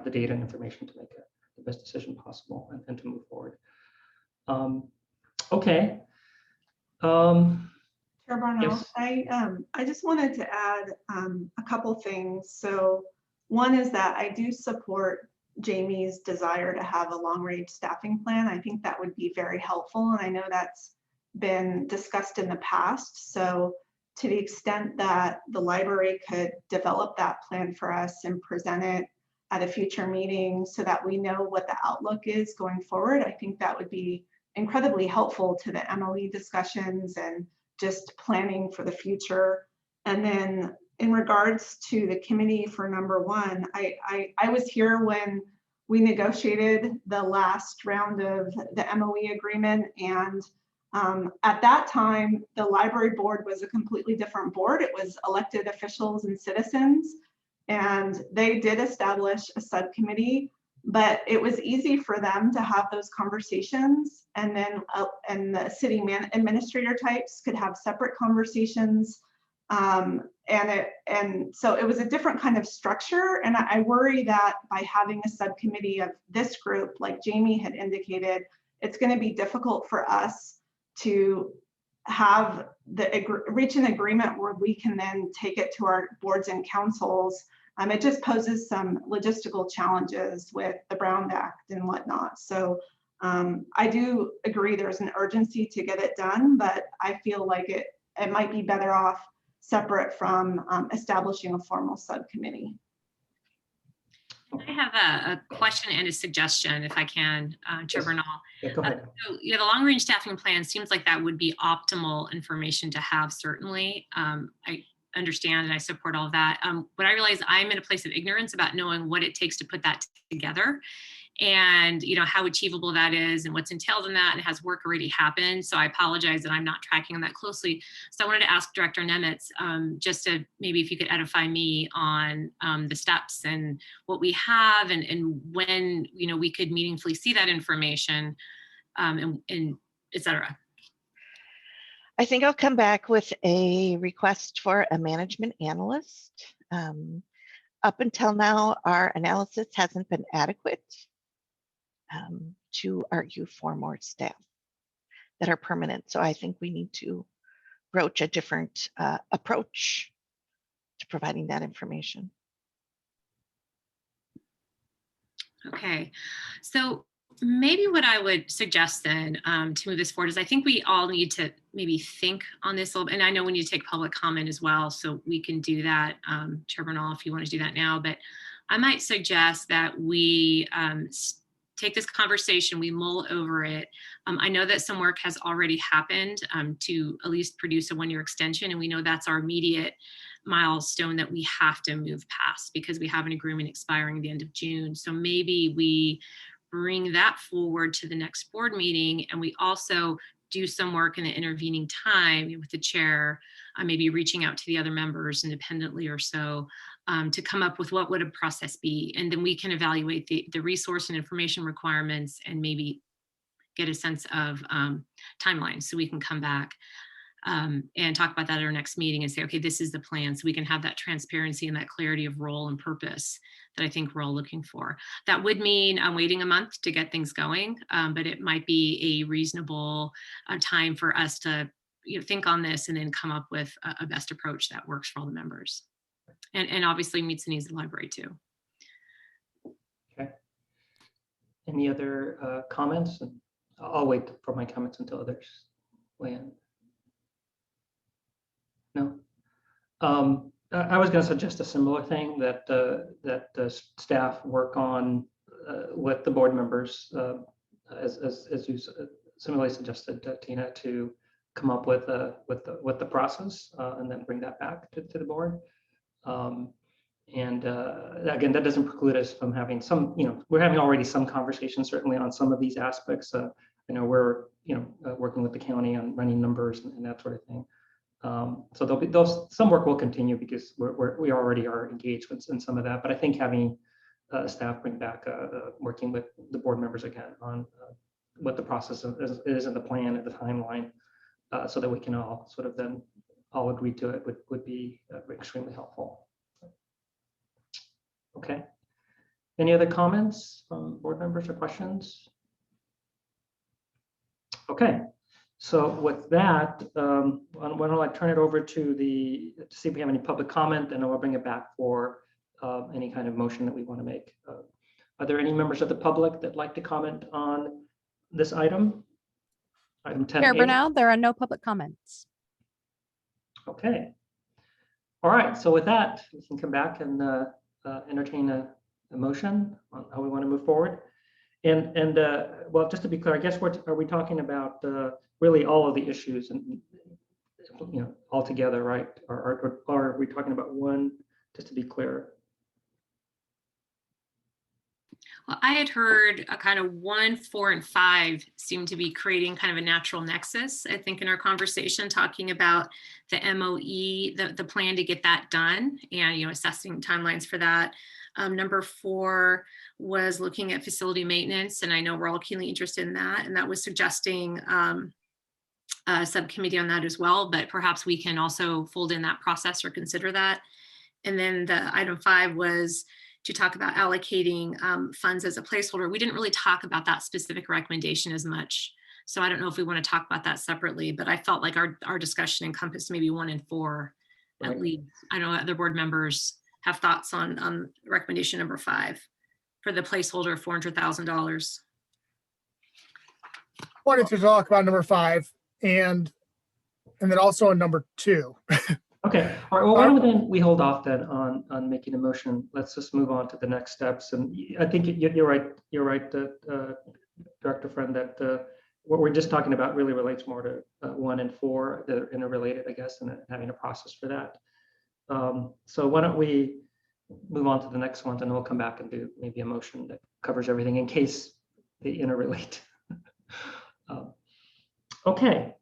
the data and information to make the best decision possible and to move forward. Okay.
Chair Barnell,
Yes.
I just wanted to add a couple things. So one is that I do support Jamie's desire to have a long-range staffing plan. I think that would be very helpful, and I know that's been discussed in the past. So to the extent that the library could develop that plan for us and present it at a future meeting so that we know what the outlook is going forward, I think that would be incredibly helpful to the MOE discussions and just planning for the future. And then in regards to the committee for number 1, I was here when we negotiated the last round of the MOE agreement, and at that time, the library board was a completely different board. It was elected officials and citizens, and they did establish a subcommittee, but it was easy for them to have those conversations, and then and the city administrator types could have separate conversations. And so it was a different kind of structure. And I worry that by having a subcommittee of this group, like Jamie had indicated, it's going to be difficult for us to have reach an agreement where we can then take it to our boards and councils. It just poses some logistical challenges with the Brown Act and whatnot. So I do agree there's an urgency to get it done, but I feel like it might be better off separate from establishing a formal subcommittee.
I have a question and a suggestion, if I can, Chair
Yes.
Bernal.
Yeah, go ahead.
So, the long range staffing plan seems like that would be optimal information to have, certainly. I understand and I support all of that. But I realize I'm in a place of ignorance about knowing what it takes to put that together, and how achievable that is and what's entailed in that, and has work already happened. So I apologize that I'm not tracking on that closely. So I wanted to ask Director Nemitz, just to maybe if you could edify me on the steps and what we have, and when we could meaningfully see that information, and et cetera.
I think I'll come back with a request for a management analyst. Up until now, our analysis hasn't been adequate to argue for more staff that are permanent. So I think we need to broach a different approach to providing that information.
Okay, so maybe what I would suggest then to move this forward is I think we all need to maybe think on this a little bit. And I know we need to take public comment as well, so we can do that, Chair Bernal, if you want to do that now. But I might suggest that we take this conversation, we mull over it. I know that some work has already happened to at least produce a one-year extension, and we know that's our immediate milestone that we have to move past because we have an agreement expiring at the end of June. So maybe we bring that forward to the next board meeting, and we also do some work in the intervening time with the chair, maybe reaching out to the other members independently or so, to come up with what would a process be. And then we can evaluate the resource and information requirements and maybe get a sense of timelines, so we can come back and talk about that at our next meeting and say, okay, this is the plan, so we can have that transparency and that clarity of role and purpose that I think we're all looking for. That would mean waiting a month to get things going, but it might be a reasonable time for us to think on this and then come up with a best approach that works for all the members, and obviously meets the needs of the library too.
Okay. Any other comments? I'll wait for my comments until others weigh in. No. I was going to suggest a similar thing, that the staff work on with the board members, as you similarly suggested, Tina, to come up with the process and then bring that back to the board. And again, that doesn't preclude us from having some, we're having already some conversations certainly on some of these aspects. We're working with the county on running numbers and that sort of thing. So there'll be some work will continue because we already are engaged in some of that. But I think having staff bring back working with the board members again on what the process is in the plan and the timeline, so that we can all sort of then all agree to it would be extremely helpful. Okay. Any other comments from board members or questions? Okay. So with that, why don't I turn it over to see if we have any public comment, and then we'll bring it back for any kind of motion that we want to make. Are there any members of the public that like to comment on this item? Item 10.
Chair Bernal, there are no public comments.
Okay. All right. So with that, we can come back and entertain a motion on how we want to move forward. And well, just to be clear, I guess are we talking about really all of the issues and all together, right? Or are we talking about one? Just to be clear.
Well, I had heard a kind of 1, 4, and 5 seem to be creating kind of a natural nexus. I think in our conversation, talking about the MOE, the plan to get that done, and assessing timelines for that. Number 4 was looking at facility maintenance, and I know we're all keenly interested in that, and that was suggesting a subcommittee on that as well, but perhaps we can also fold in that process or consider that. And then the item 5 was to talk about allocating funds as a placeholder. We didn't really talk about that specific recommendation as much, so I don't know if we want to talk about that separately, but I felt like our discussion encompassed maybe 1 and 4
Right.
at least. I know other board members have thoughts on recommendation number 5 for the placeholder of $400,000.
wanted to talk about number 5 and then also on number 2.
Okay, all right, well, why don't then we hold off then on making a motion? Let's just move on to the next steps. And I think you're right, Director Friend, that what we're just talking about really relates more to 1 and 4 that are interrelated, I guess, and having a process for that. So why don't we move on to the next one, and we'll come back and do maybe a motion that covers everything in case they interrelate. Okay,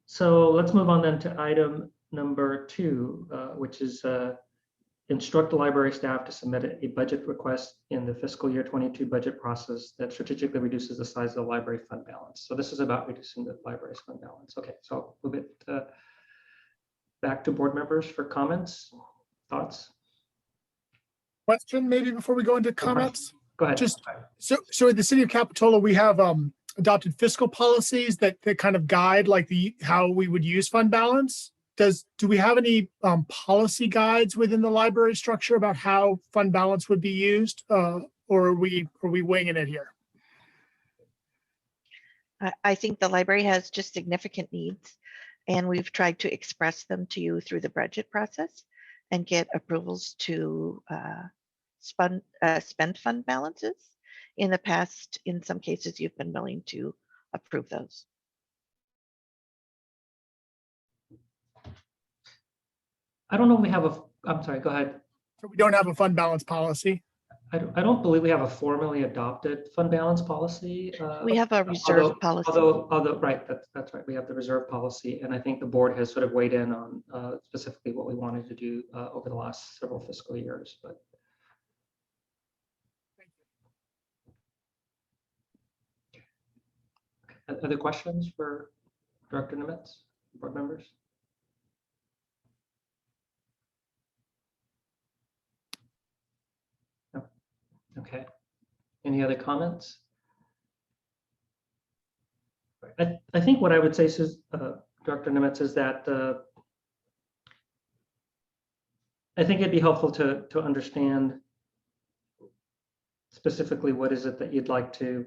so let's move on then to item number 2, which is instruct the library staff to submit a budget request in the fiscal year 22 budget process that strategically reduces the size of the library fund balance. So this is about reducing the library's fund balance. Okay, so I'll move it back to board members for comments, thoughts.
Question maybe before we go into comments.
Go ahead.
Just so in the city of Capitola, we have adopted fiscal policies that kind of guide like how we would use fund balance. Do we have any policy guides within the library structure about how fund balance would be used, or are we winging it here?
I think the library has just significant needs, and we've tried to express them to you through the budget process and get approvals to spend fund balances. In the past, in some cases, you've been willing to approve those.
I don't know if we have I'm sorry, go ahead.
So we don't have a fund balance policy.
I don't believe we have a formally adopted fund balance policy.
We have a reserve policy.
Although right, that's right. We have the reserve policy, and I think the board has sort of weighed in on specifically what we wanted to do over the last several fiscal years. But other questions for Director Nemitz, board members? No. Okay. Any other comments? I think what I would say, Dr. Nemitz, is that I think it'd be helpful to understand specifically what is it that you'd like to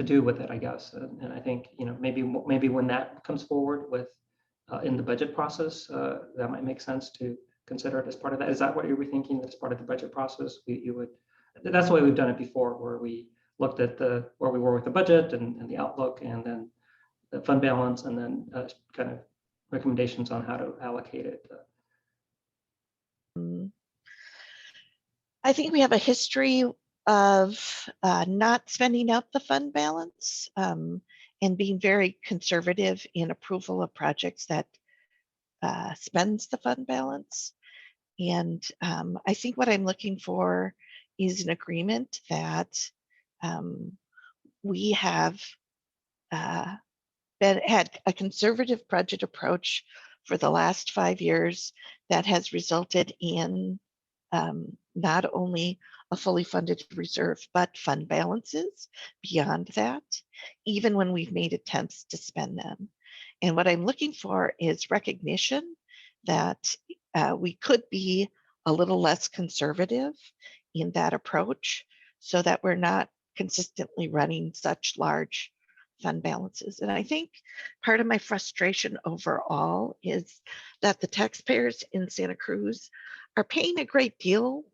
do with it, I guess. And I think, maybe when that comes forward with in the budget process, that might make sense to consider it as part of that. Is that what you were thinking, as part of the budget process? That's the way we've done it before, where we looked at where we were with the budget and the outlook, and then the fund balance, and then kind of recommendations on how to allocate it.
I think we have a history of not spending out the fund balance and being very conservative in approval of projects that spends the fund balance. And I think what I'm looking for is an agreement that we have had a conservative budget approach for the last 5 years that has resulted in not only a fully funded reserve, but fund balances beyond that, even when we've made attempts to spend them. And what I'm looking for is recognition that we could be a little less conservative in that approach, so that we're not consistently running such large fund balances. And I think part of my frustration overall is that the taxpayers in Santa Cruz are paying a great deal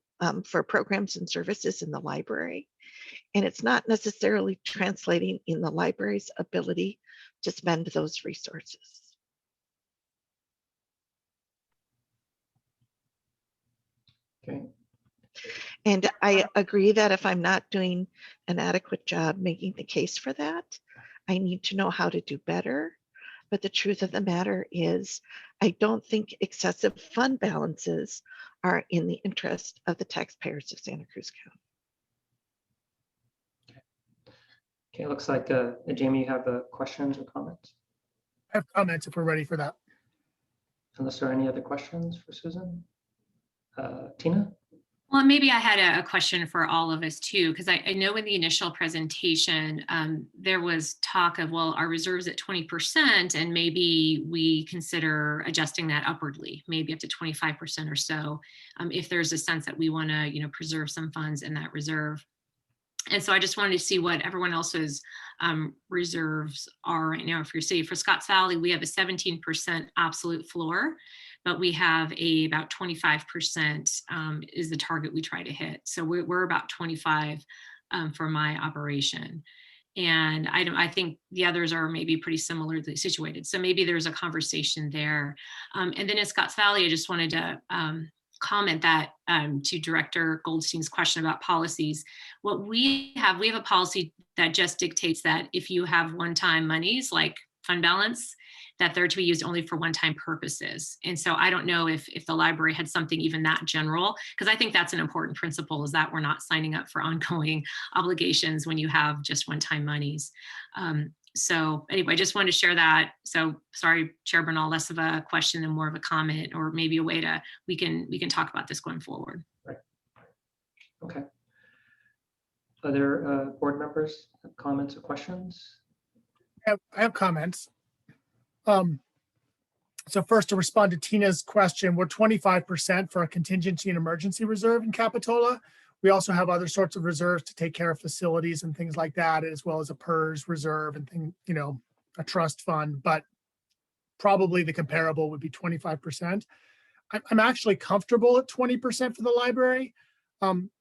for programs and services in the library, and it's not necessarily translating in the library's ability to spend those resources.
Okay.
And I agree that if I'm not doing an adequate job making the case for that, I need to know how to do better. But the truth of the matter is, I don't think excessive fund balances are in the interest of the taxpayers of Santa Cruz County.
Okay, looks like Jamie, you have questions or comments?
I have comments if we're ready for that.
Unless there are any other questions for Susan? Tina?
Well, maybe I had a question for all of us too, because I know in the initial presentation, there was talk of, well, our reserves at 20%, and maybe we consider adjusting that upwardly, maybe up to 25% or so, if there's a sense that we want to, preserve some funds in that reserve. And so I just wanted to see what everyone else's reserves are right now for your city. For Scotts Valley, we have a 17% absolute floor, but we have about 25% is the target we try to hit. So we're about 25 for my operation. And I think the others are maybe pretty similarly situated. So maybe there's a conversation there. And then in Scotts Valley, I just wanted to comment that to Director Goldstein's question about policies. What we have a policy that just dictates that if you have one-time monies like fund balance, that they're to be used only for one-time purposes. And so I don't know if the library had something even that general, because I think that's an important principle, is that we're not signing up for ongoing obligations when you have just one-time monies. So anyway, I just wanted to share that. So sorry, Chair Bernal, less of a question and more of a comment, or maybe a way to, we can talk about this going forward.
Right. Okay. Other board members have comments or questions?
I have comments. So first, to respond to Tina's question, we're 25% for a contingency and emergency reserve in Capitola. We also have other sorts of reserves to take care of facilities and things like that, as well as a PERS reserve and a trust fund, but probably the comparable would be 25%. I'm actually comfortable at 20% for the library,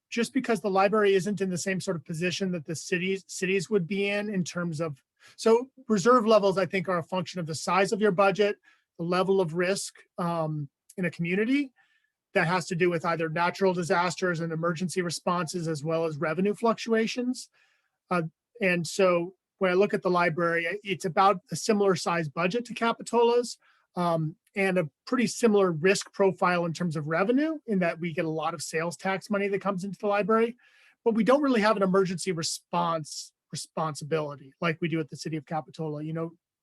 just because the library isn't in the same sort of position that the cities would be in terms of, so reserve levels, I think, are a function of the size of your budget, the level of risk in a community. That has to do with either natural disasters and emergency responses, as well as revenue fluctuations. And so when I look at the library, it's about a similar size budget to Capitola's, and a pretty similar risk profile in terms of revenue, in that we get a lot of sales tax money that comes into the library, but we don't really have an emergency response responsibility like we do at the city of Capitola.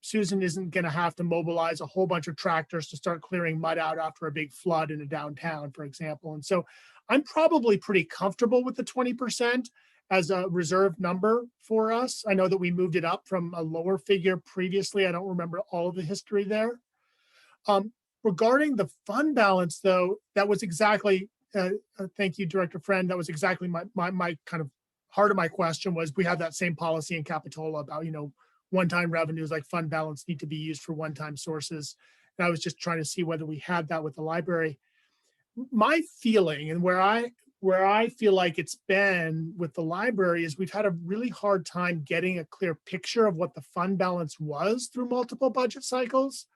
Susan isn't going to have to mobilize a whole bunch of tractors to start clearing mud out after a big flood in a downtown, for example. And so I'm probably pretty comfortable with the 20% as a reserve number for us. I know that we moved it up from a lower figure previously. I don't remember all of the history there. Regarding the fund balance, though, that was exactly, thank you, Director Friend, that was exactly my kind of heart of my question. Was we have that same policy in Capitola about, one-time revenues like fund balance need to be used for one-time sources. And I was just trying to see whether we had that with the library. My feeling, and where I feel like it's been with the library, is we've had a really hard time getting a clear picture of what the fund balance was through multiple budget cycles.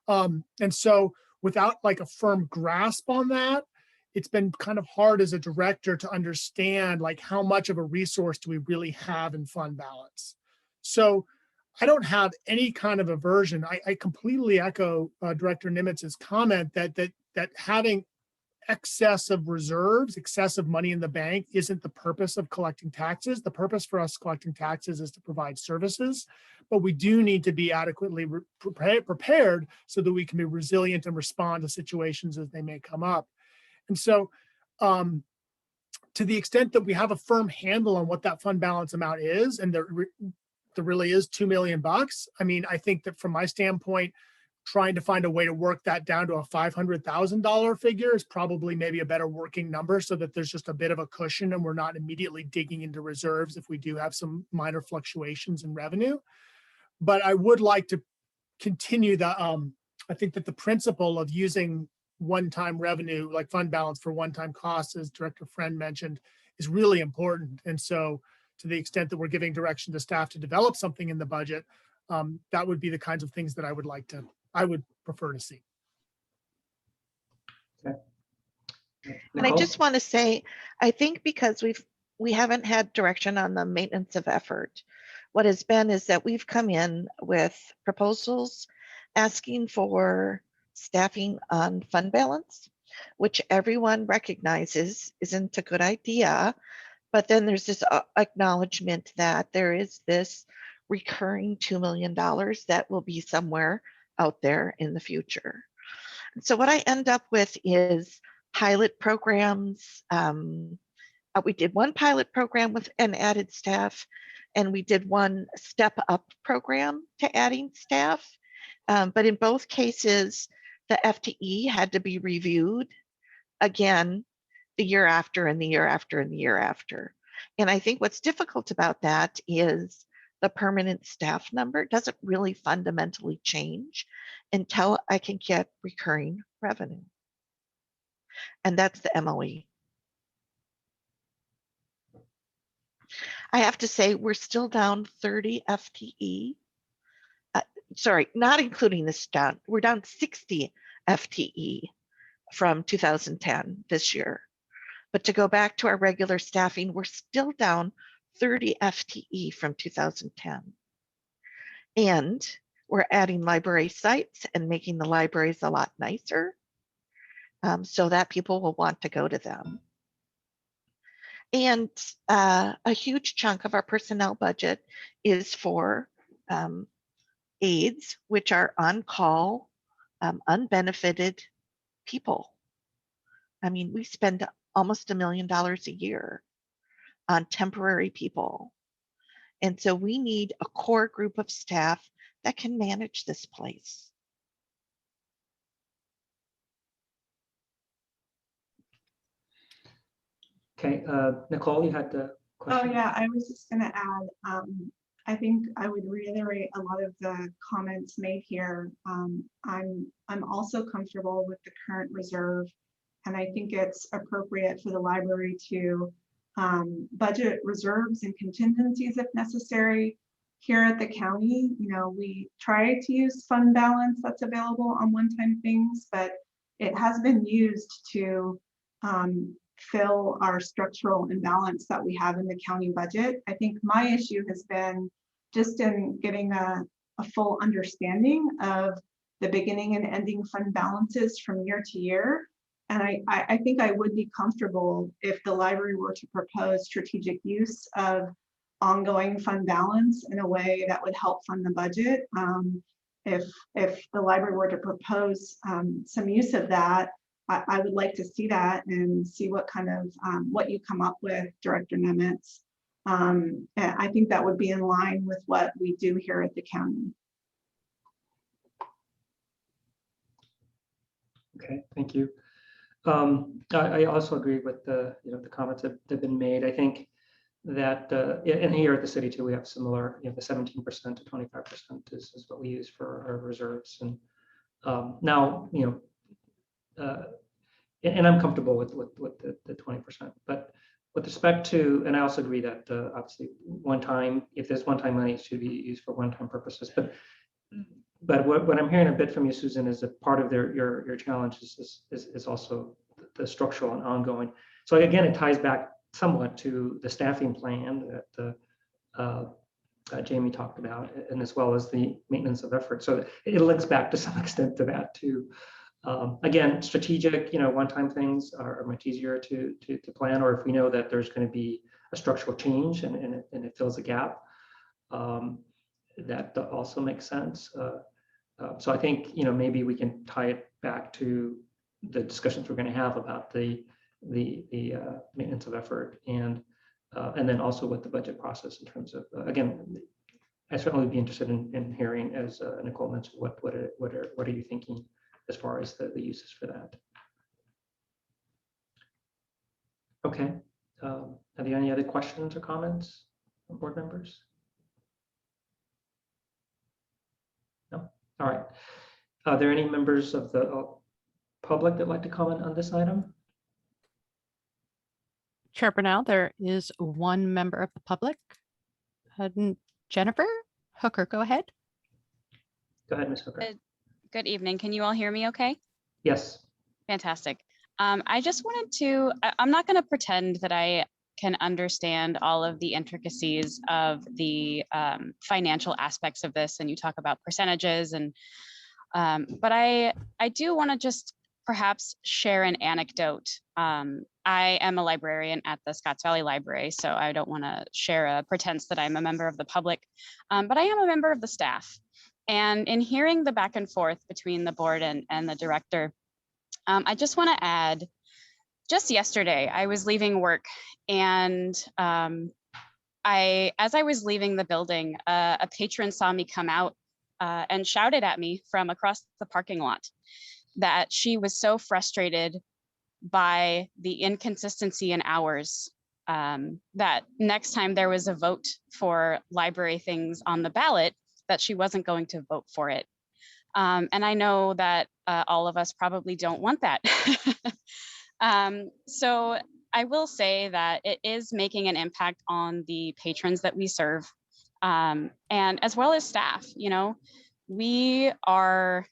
And so without like a firm grasp on that, it's been kind of hard as a director to understand like how much of a resource do we really have in fund balance. So I don't have any kind of aversion. I completely echo Director Nimitz's comment that having excessive reserves, excessive money in the bank isn't the purpose of collecting taxes. The purpose for us collecting taxes is to provide services, but we do need to be adequately prepared so that we can be resilient and respond to situations as they may come up. And so to the extent that we have a firm handle on what that fund balance amount is, and there really is $2 million. I mean, I think that from my standpoint, trying to find a way to work that down to a $500,000 figure is probably maybe a better working number, so that there's just a bit of a cushion and we're not immediately digging into reserves if we do have some minor fluctuations in revenue. But I would like to continue the, I think that the principle of using one-time revenue like fund balance for one-time costs, as Director Friend mentioned, is really important. And so to the extent that we're giving direction to staff to develop something in the budget, that would be the kinds of things that I would prefer to see.
Okay.
And I just want to say, I think because we haven't had direction on the maintenance of effort, what has been is that we've come in with proposals asking for staffing on fund balance, which everyone recognizes isn't a good idea. But then there's this acknowledgement that there is this recurring $2 million that will be somewhere out there in the future. So what I end up with is pilot programs. We did one pilot program with an added staff, and we did one step up program to adding staff. But in both cases, the FTE had to be reviewed again the year after and the year after and the year after. And I think what's difficult about that is the permanent staff number doesn't really fundamentally change until I can get recurring revenue. And that's the MOE. I have to say, we're still down 30 FTE. Sorry, not including this down. We're down 60 FTE from 2010 this year. But to go back to our regular staffing, we're still down 30 FTE from 2010. And we're adding library sites and making the libraries a lot nicer so that people will want to go to them. And a huge chunk of our personnel budget is for aides, which are on-call, unbenefited people. I mean, we spend almost $1 million a year on temporary people. And so we need a core group of staff that can manage this place.
Okay, Nicole, you had the question?
Oh, yeah, I was just gonna add, I think I would reiterate a lot of the comments made here. I'm also comfortable with the current reserve, and I think it's appropriate for the library to budget reserves and contingencies if necessary. Here at the county, you know, we try to use fund balance that's available on one-time things, but it has been used to fill our structural imbalance that we have in the county budget. I think my issue has been just in getting a full understanding of the beginning and ending fund balances from year to year. And I think I would be comfortable if the library were to propose strategic use of ongoing fund balance in a way that would help fund the budget. If the library were to propose some use of that, I would like to see that and see what kind of what you come up with, Director Nemitz. I think that would be in line with what we do here at the county.
Okay, thank you. I also agree with the the comments that have been made. I think that and here at the city too, we have similar, the 17% to 25% is what we use for our reserves. And now, and I'm comfortable with the 20%. But with respect to, and I also agree that obviously if there's one-time money, it should be used for one-time purposes. But what I'm hearing a bit from you, Susan, is that part of your challenge is also the structural and ongoing. So again, it ties back somewhat to the staffing plan that Jamie talked about, and as well as the maintenance of effort. So it links back to some extent to that too. Again, strategic, one-time things are much easier to plan, or if we know that there's going to be a structural change and it fills a gap, that also makes sense. So I think maybe we can tie it back to the discussions we're going to have about the maintenance of effort and then also with the budget process in terms of again, I certainly would be interested in hearing, as Nicole mentioned, what are you thinking as far as the uses for that. Okay, are there any other questions or comments from board members? No. All right. Are there any members of the public that like to comment on this item?
Chair Brunel, there is one member of the public. Jennifer Hooker, go ahead.
Go ahead, Ms. Hooker.
Good evening. Can you all hear me okay?
Yes.
Fantastic. I just wanted to, I'm not going to pretend that I can understand all of the intricacies of the financial aspects of this, and you talk about percentages, and but I do want to just perhaps share an anecdote. I am a librarian at the Scotts Valley Library, so I don't want to share a pretense that I'm a member of the public, but I am a member of the staff. And in hearing the back and forth between the board and the director, I just want to add, just yesterday, I was leaving work, and as I was leaving the building, a patron saw me come out and shouted at me from across the parking lot that she was so frustrated by the inconsistency in hours that next time there was a vote for library things on the ballot, that she wasn't going to vote for it. And I know that all of us probably don't want that. So I will say that it is making an impact on the patrons that we serve, and as well as staff. You know, we are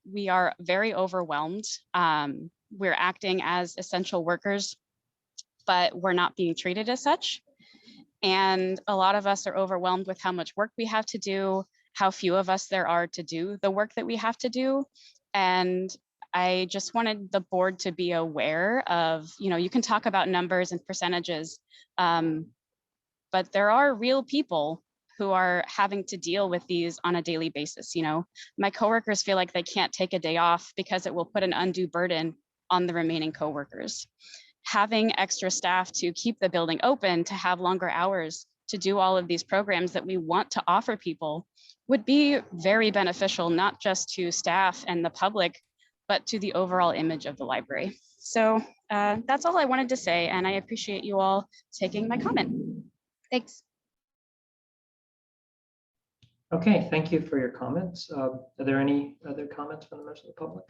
very overwhelmed. We're acting as essential workers, but we're not being treated as such. And a lot of us are overwhelmed with how much work we have to do, how few of us there are to do the work that we have to do. And I just wanted the board to be aware of, you know, you can talk about numbers and percentages, but there are real people who are having to deal with these on a daily basis. You know, my coworkers feel like they can't take a day off because it will put an undue burden on the remaining coworkers. Having extra staff to keep the building open, to have longer hours, to do all of these programs that we want to offer people would be very beneficial, not just to staff and the public, but to the overall image of the library. So that's all I wanted to say, and I appreciate you all taking my comment. Thanks.
Okay, thank you for your comments. Are there any other comments from the members of the public?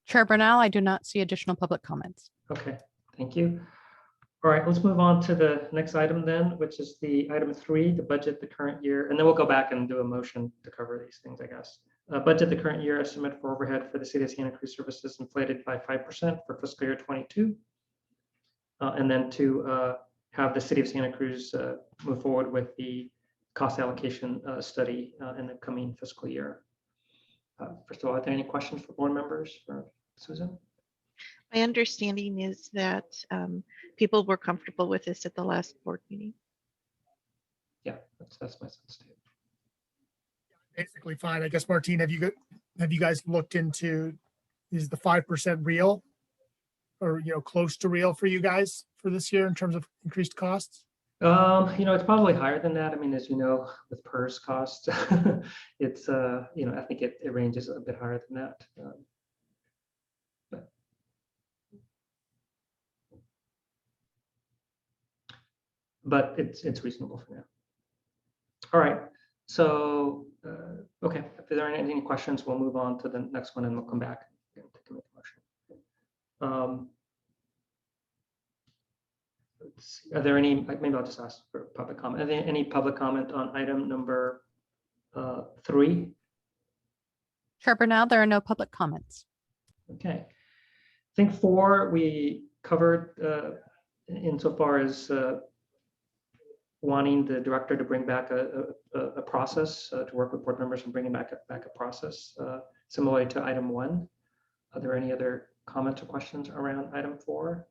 Chair Bernal, I do not see additional public comments.
Okay, thank you. All right, let's move on to the next item then, which is the item 3, the budget the current year, and then we'll go back and do a motion to cover these things, I guess. Budget the current year estimate for overhead for the City of Santa Cruz services inflated by 5% for fiscal year 22. And then to have the City of Santa Cruz move forward with the cost allocation study in the coming fiscal year. First of all, are there any questions for board members for Susan?
My understanding is that people were comfortable with this at the last board meeting.
Yeah, that's my sense too.
Basically fine. I guess, Martine, have you guys looked into, is the 5% real or, you know, close to real for you guys for this year in terms of increased costs?
You know, it's probably higher than that. I mean, as you know, with PERS costs, it's, you know, I think it ranges a bit higher than that. But it's reasonable for now. All right. So, okay, if there aren't any questions, we'll move on to the next one and we'll come back and take a motion. Let's see. Are there any, maybe I'll just ask for public comment. Are there any public comment on item number 3?
Chair Bernal, there are no public comments.
Okay. I think 4 we covered insofar as wanting the director to bring back a process to work with board members and bringing back a process similar to item 1. Are there any other comments or questions around item 4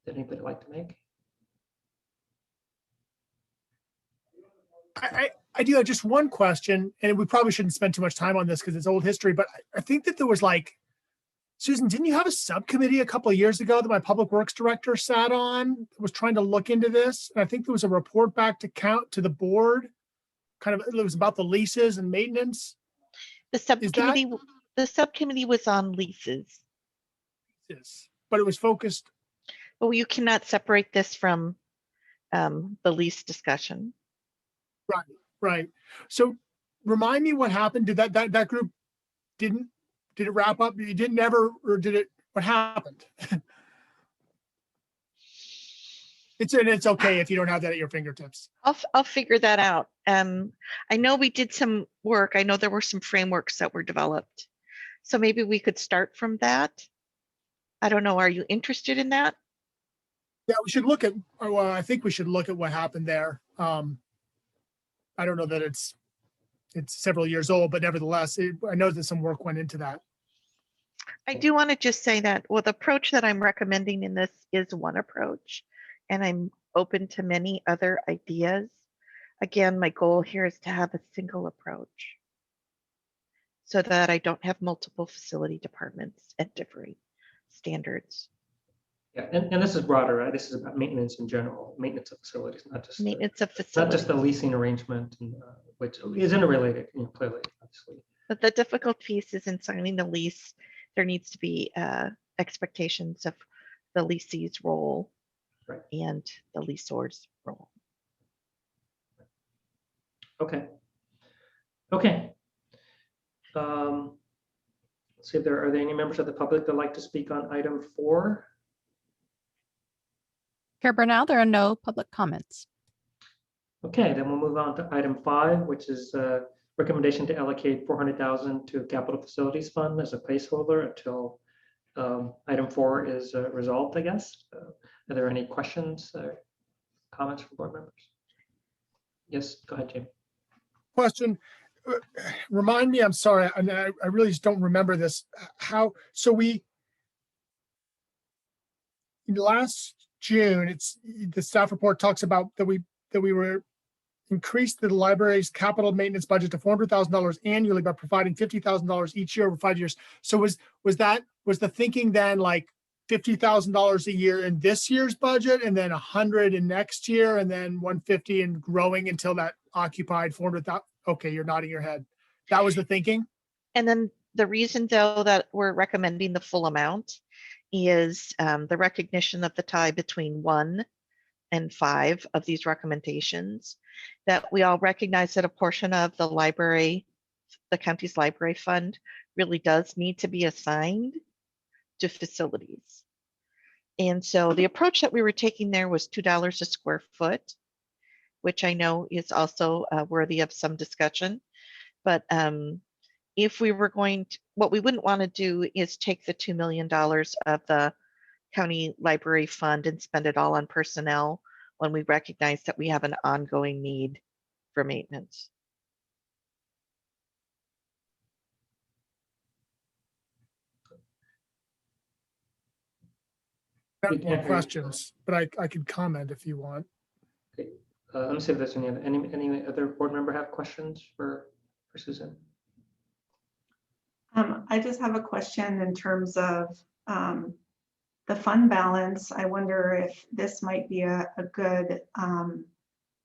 that anybody would like to make?
I do have just one question, and we probably shouldn't spend too much time on this because it's old history, but I think that there was like, Susan, didn't you have a subcommittee a couple of years ago that my public works director sat on, was trying to look into this? And I think there was a report back to the board, kind of, it was about the leases and maintenance.
The subcommittee was on leases.
Yes, but it was focused.
Well, you cannot separate this from the lease discussion.
Right. So remind me what happened. Did that group did it wrap up? You didn't ever, or did it, what happened? It's okay if you don't have that at your fingertips.
I'll figure that out. I know we did some work. I know there were some frameworks that were developed. So maybe we could start from that. I don't know. Are you interested in that?
Yeah, we should look at, well, I think we should look at what happened there. I don't know that it's several years old, but nevertheless, I know that some work went into that.
I do want to just say that, well, the approach that I'm recommending in this is one approach, and I'm open to many other ideas. Again, my goal here is to have a single approach so that I don't have multiple facility departments at differing standards.
Yeah, and this is broader, right? This is about maintenance in general, maintenance of facilities, not just
maintenance of facilities.
Not just the leasing arrangement, which is interrelated, clearly, obviously.
But the difficult piece is in signing the lease, there needs to be expectations of the leasee's role
Right.
and the leaseor's role.
Okay. Okay. Let's see if are there any members of the public that like to speak on item 4?
Chair Bernal, there are no public comments.
Okay, then we'll move on to item 5, which is recommendation to allocate $400,000 to Capital Facilities Fund as a placeholder until item 4 is resolved, I guess. Are there any questions or comments from board members? Yes, go ahead, Jim.
Question. Remind me, I'm sorry, and I really just don't remember this. So we, last June, the staff report talks about that we were increased the library's capital maintenance budget to $400,000 annually by providing $50,000 each year over 5 years. So was the thinking then like $50,000 a year in this year's budget, and then 100 in next year, and then 150 and growing until that occupied 400,000? Okay, you're nodding your head. That was the thinking?
And then the reason, though, that we're recommending the full amount is the recognition of the tie between 1 and 5 of these recommendations, that we all recognize that a portion of the library, the county's library fund, really does need to be assigned to facilities. And so the approach that we were taking there was $2 a square foot, which I know is also worthy of some discussion. But if we were going to, what we wouldn't want to do is take the $2 million of the county library fund and spend it all on personnel when we recognize that we have an ongoing need for maintenance.
I have more questions, but I can comment if you want.
Okay. Let me see if there's any other board member have questions for Susan.
I just have a question in terms of the fund balance. I wonder if this might be a good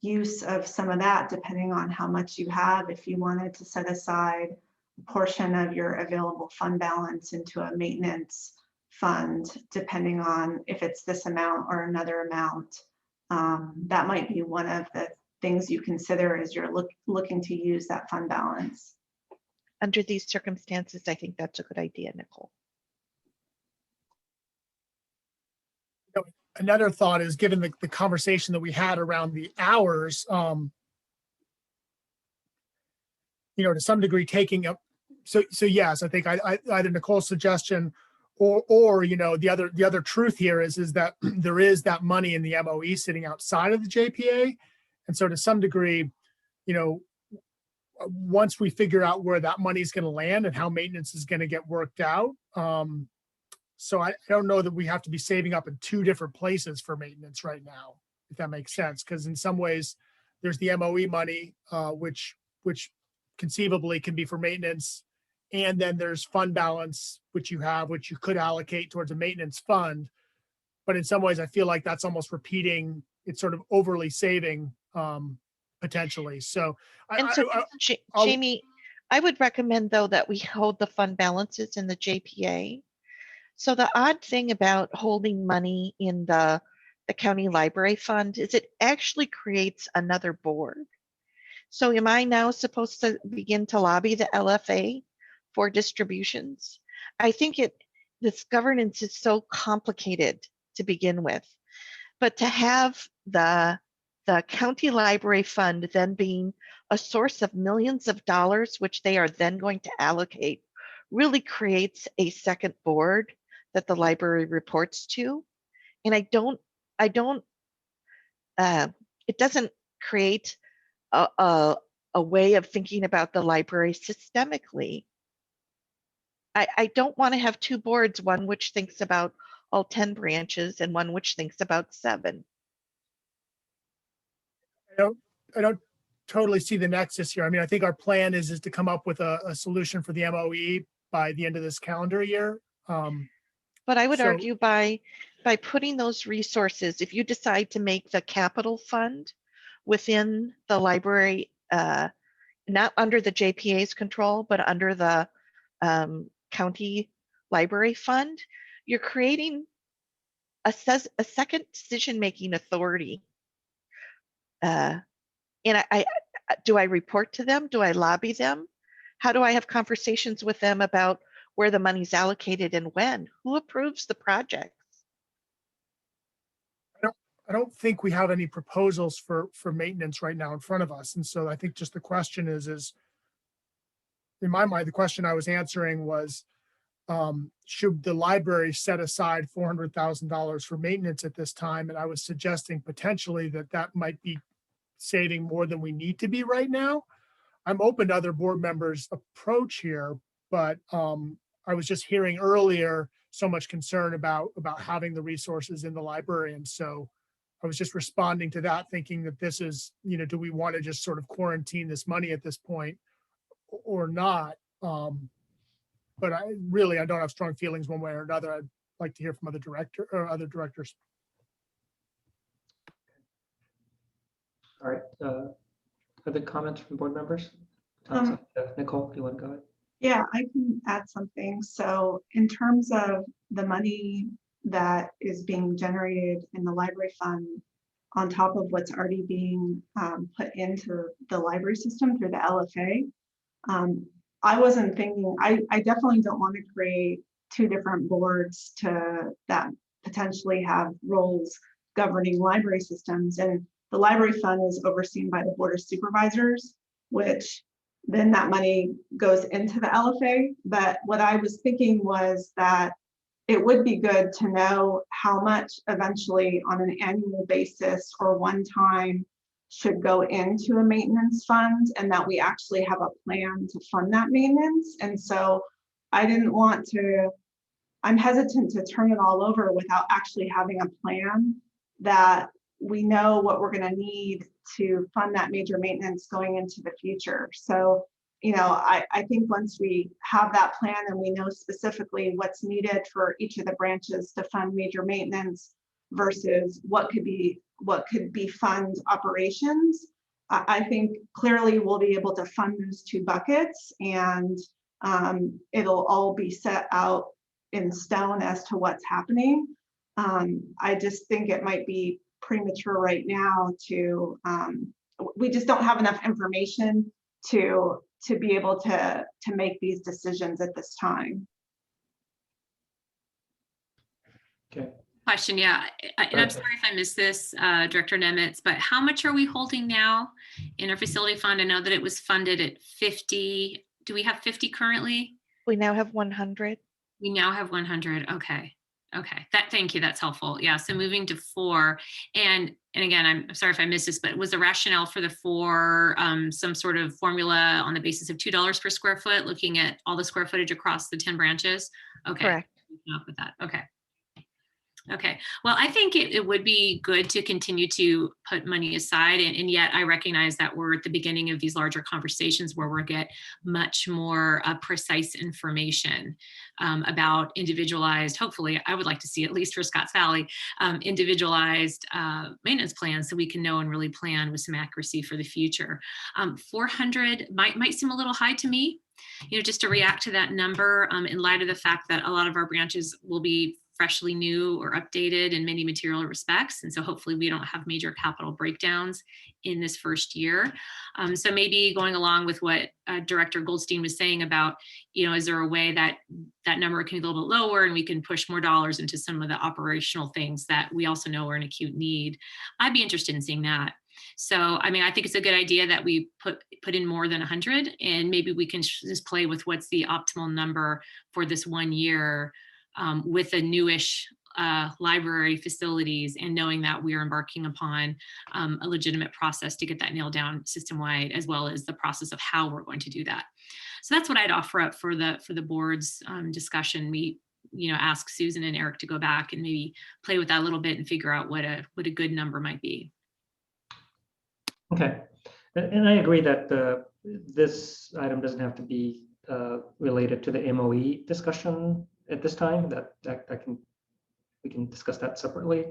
use of some of that, depending on how much you have. If you wanted to set aside a portion of your available fund balance into a maintenance fund, depending on if it's this amount or another amount, that might be one of the things you consider as you're looking to use that fund balance.
Under these circumstances, I think that's a good idea, Nicole.
Another thought is, given the conversation that we had around the hours, to some degree taking up. So yes, I think either Nicole's suggestion or the other truth here is that there is that money in the MOE sitting outside of the JPA. And so to some degree, once we figure out where that money is going to land and how maintenance is going to get worked out. So I don't know that we have to be saving up in 2 different places for maintenance right now, if that makes sense. Because in some ways, there's the MOE money, which conceivably can be for maintenance. And then there's fund balance, which you could allocate towards a maintenance fund. But in some ways, I feel like that's almost repeating, it's sort of overly saving potentially. So,
Jamie, I would recommend, though, that we hold the fund balances in the JPA. So the odd thing about holding money in the county library fund is it actually creates another board. So am I now supposed to begin to lobby the LFA for distributions? I think this governance is so complicated to begin with, but to have the county library fund then being a source of millions of dollars, which they are then going to allocate, really creates a second board that the library reports to. And it doesn't create a way of thinking about the library systemically. I don't want to have 2 boards, one which thinks about all 10 branches and one which thinks about 7.
I don't totally see the nexus here. I mean, I think our plan is to come up with a solution for the MOE by the end of this calendar year.
But I would argue by putting those resources, if you decide to make the capital fund within the library, not under the JPA's control, but under the county library fund, you're creating a second decision-making authority. And I do I report to them? Do I lobby them? How do I have conversations with them about where the money's allocated and when? Who approves the projects?
I don't think we have any proposals for maintenance right now in front of us. And so I think just the question is in my mind, the question I was answering was, should the library set aside $400,000 for maintenance at this time? And I was suggesting potentially that might be saving more than we need to be right now. I'm open to other board members' approach here, but I was just hearing earlier so much concern about having the resources in the library. And so I was just responding to that, thinking that this is, do we want to just sort of quarantine this money at this point or not? But I don't have strong feelings one way or another. I'd like to hear from other directors.
All right. Other comments from board members? Nicole, do you want to go ahead?
Yeah, I can add something. So in terms of the money that is being generated in the library fund on top of what's already being put into the library system through the LFA, I wasn't thinking, I definitely don't want to create two different boards that potentially have roles governing library systems. And the library fund is overseen by the Board of Supervisors, which then that money goes into the LFA. But what I was thinking was that it would be good to know how much eventually on an annual basis or one time should go into a maintenance fund, and that we actually have a plan to fund that maintenance. And so I didn't want to, I'm hesitant to turn it all over without actually having a plan that we know what we're going to need to fund that major maintenance going into the future. So, I think once we have that plan and we know specifically what's needed for each of the branches to fund major maintenance versus what could be fund operations, I think clearly we'll be able to fund those two buckets, and it'll all be set out in stone as to what's happening. I just think it might be premature right now to, we just don't have enough information to be able to make these decisions at this time.
Okay.
Question, yeah, and I'm sorry if I missed this, Director Nemitz, but how much are we holding now in our facility fund? I know that it was funded at 50. Do we have 50 currently?
We now have 100.
We now have 100. Okay. Thank you. That's helpful. Yeah. So moving to 4, and again, I'm sorry if I missed this, but was the rationale for the 4 some sort of formula on the basis of $2 per square foot, looking at all the square footage across the 10 branches? Okay.
Correct.
Up with that. Okay. Well, I think it would be good to continue to put money aside. And yet I recognize that we're at the beginning of these larger conversations where we'll get much more precise information about individualized, hopefully, I would like to see, at least for Scotts Valley, individualized maintenance plans so we can know and really plan with some accuracy for the future. 400 might seem a little high to me, just to react to that number in light of the fact that a lot of our branches will be freshly new or updated in many material respects. And so hopefully we don't have major capital breakdowns in this first year. So maybe going along with what Director Goldstein was saying about, is there a way that that number can be a little bit lower and we can push more dollars into some of the operational things that we also know are an acute need? I'd be interested in seeing that. So, I think it's a good idea that we put in more than 100, and maybe we can just play with what's the optimal number for this 1 year with a newish library facilities, and knowing that we are embarking upon a legitimate process to get that nailed down system-wide, as well as the process of how we're going to do that. So that's what I'd offer up for the board's discussion. We ask Susan and Eric to go back and maybe play with that a little bit and figure out what a good number might be.
Okay, and I agree that this item doesn't have to be related to the MOE discussion at this time. We can discuss that separately.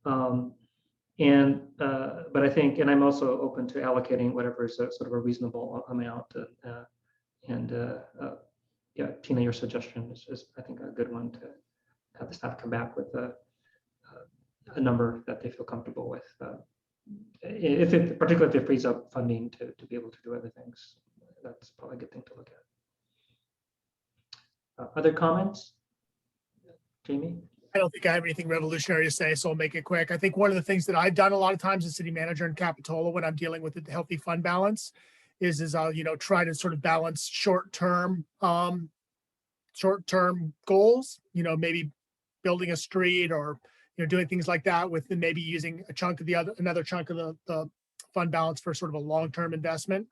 But I think, and I'm also open to allocating whatever is a sort of a reasonable amount. Yeah, Tina, your suggestion is I think a good one, to have the staff come back with a number that they feel comfortable with. Particularly if it frees up funding to be able to do other things, that's probably a good thing to look at. Other comments? Jamie?
I don't think I have anything revolutionary to say, so I'll make it quick. I think one of the things that I've done a lot of times as city manager in Capitola when I'm dealing with the healthy fund balance is I'll, try to sort of balance short-term goals, maybe building a street or, doing things like that with maybe using a chunk of another chunk of the fund balance for sort of a long-term investment.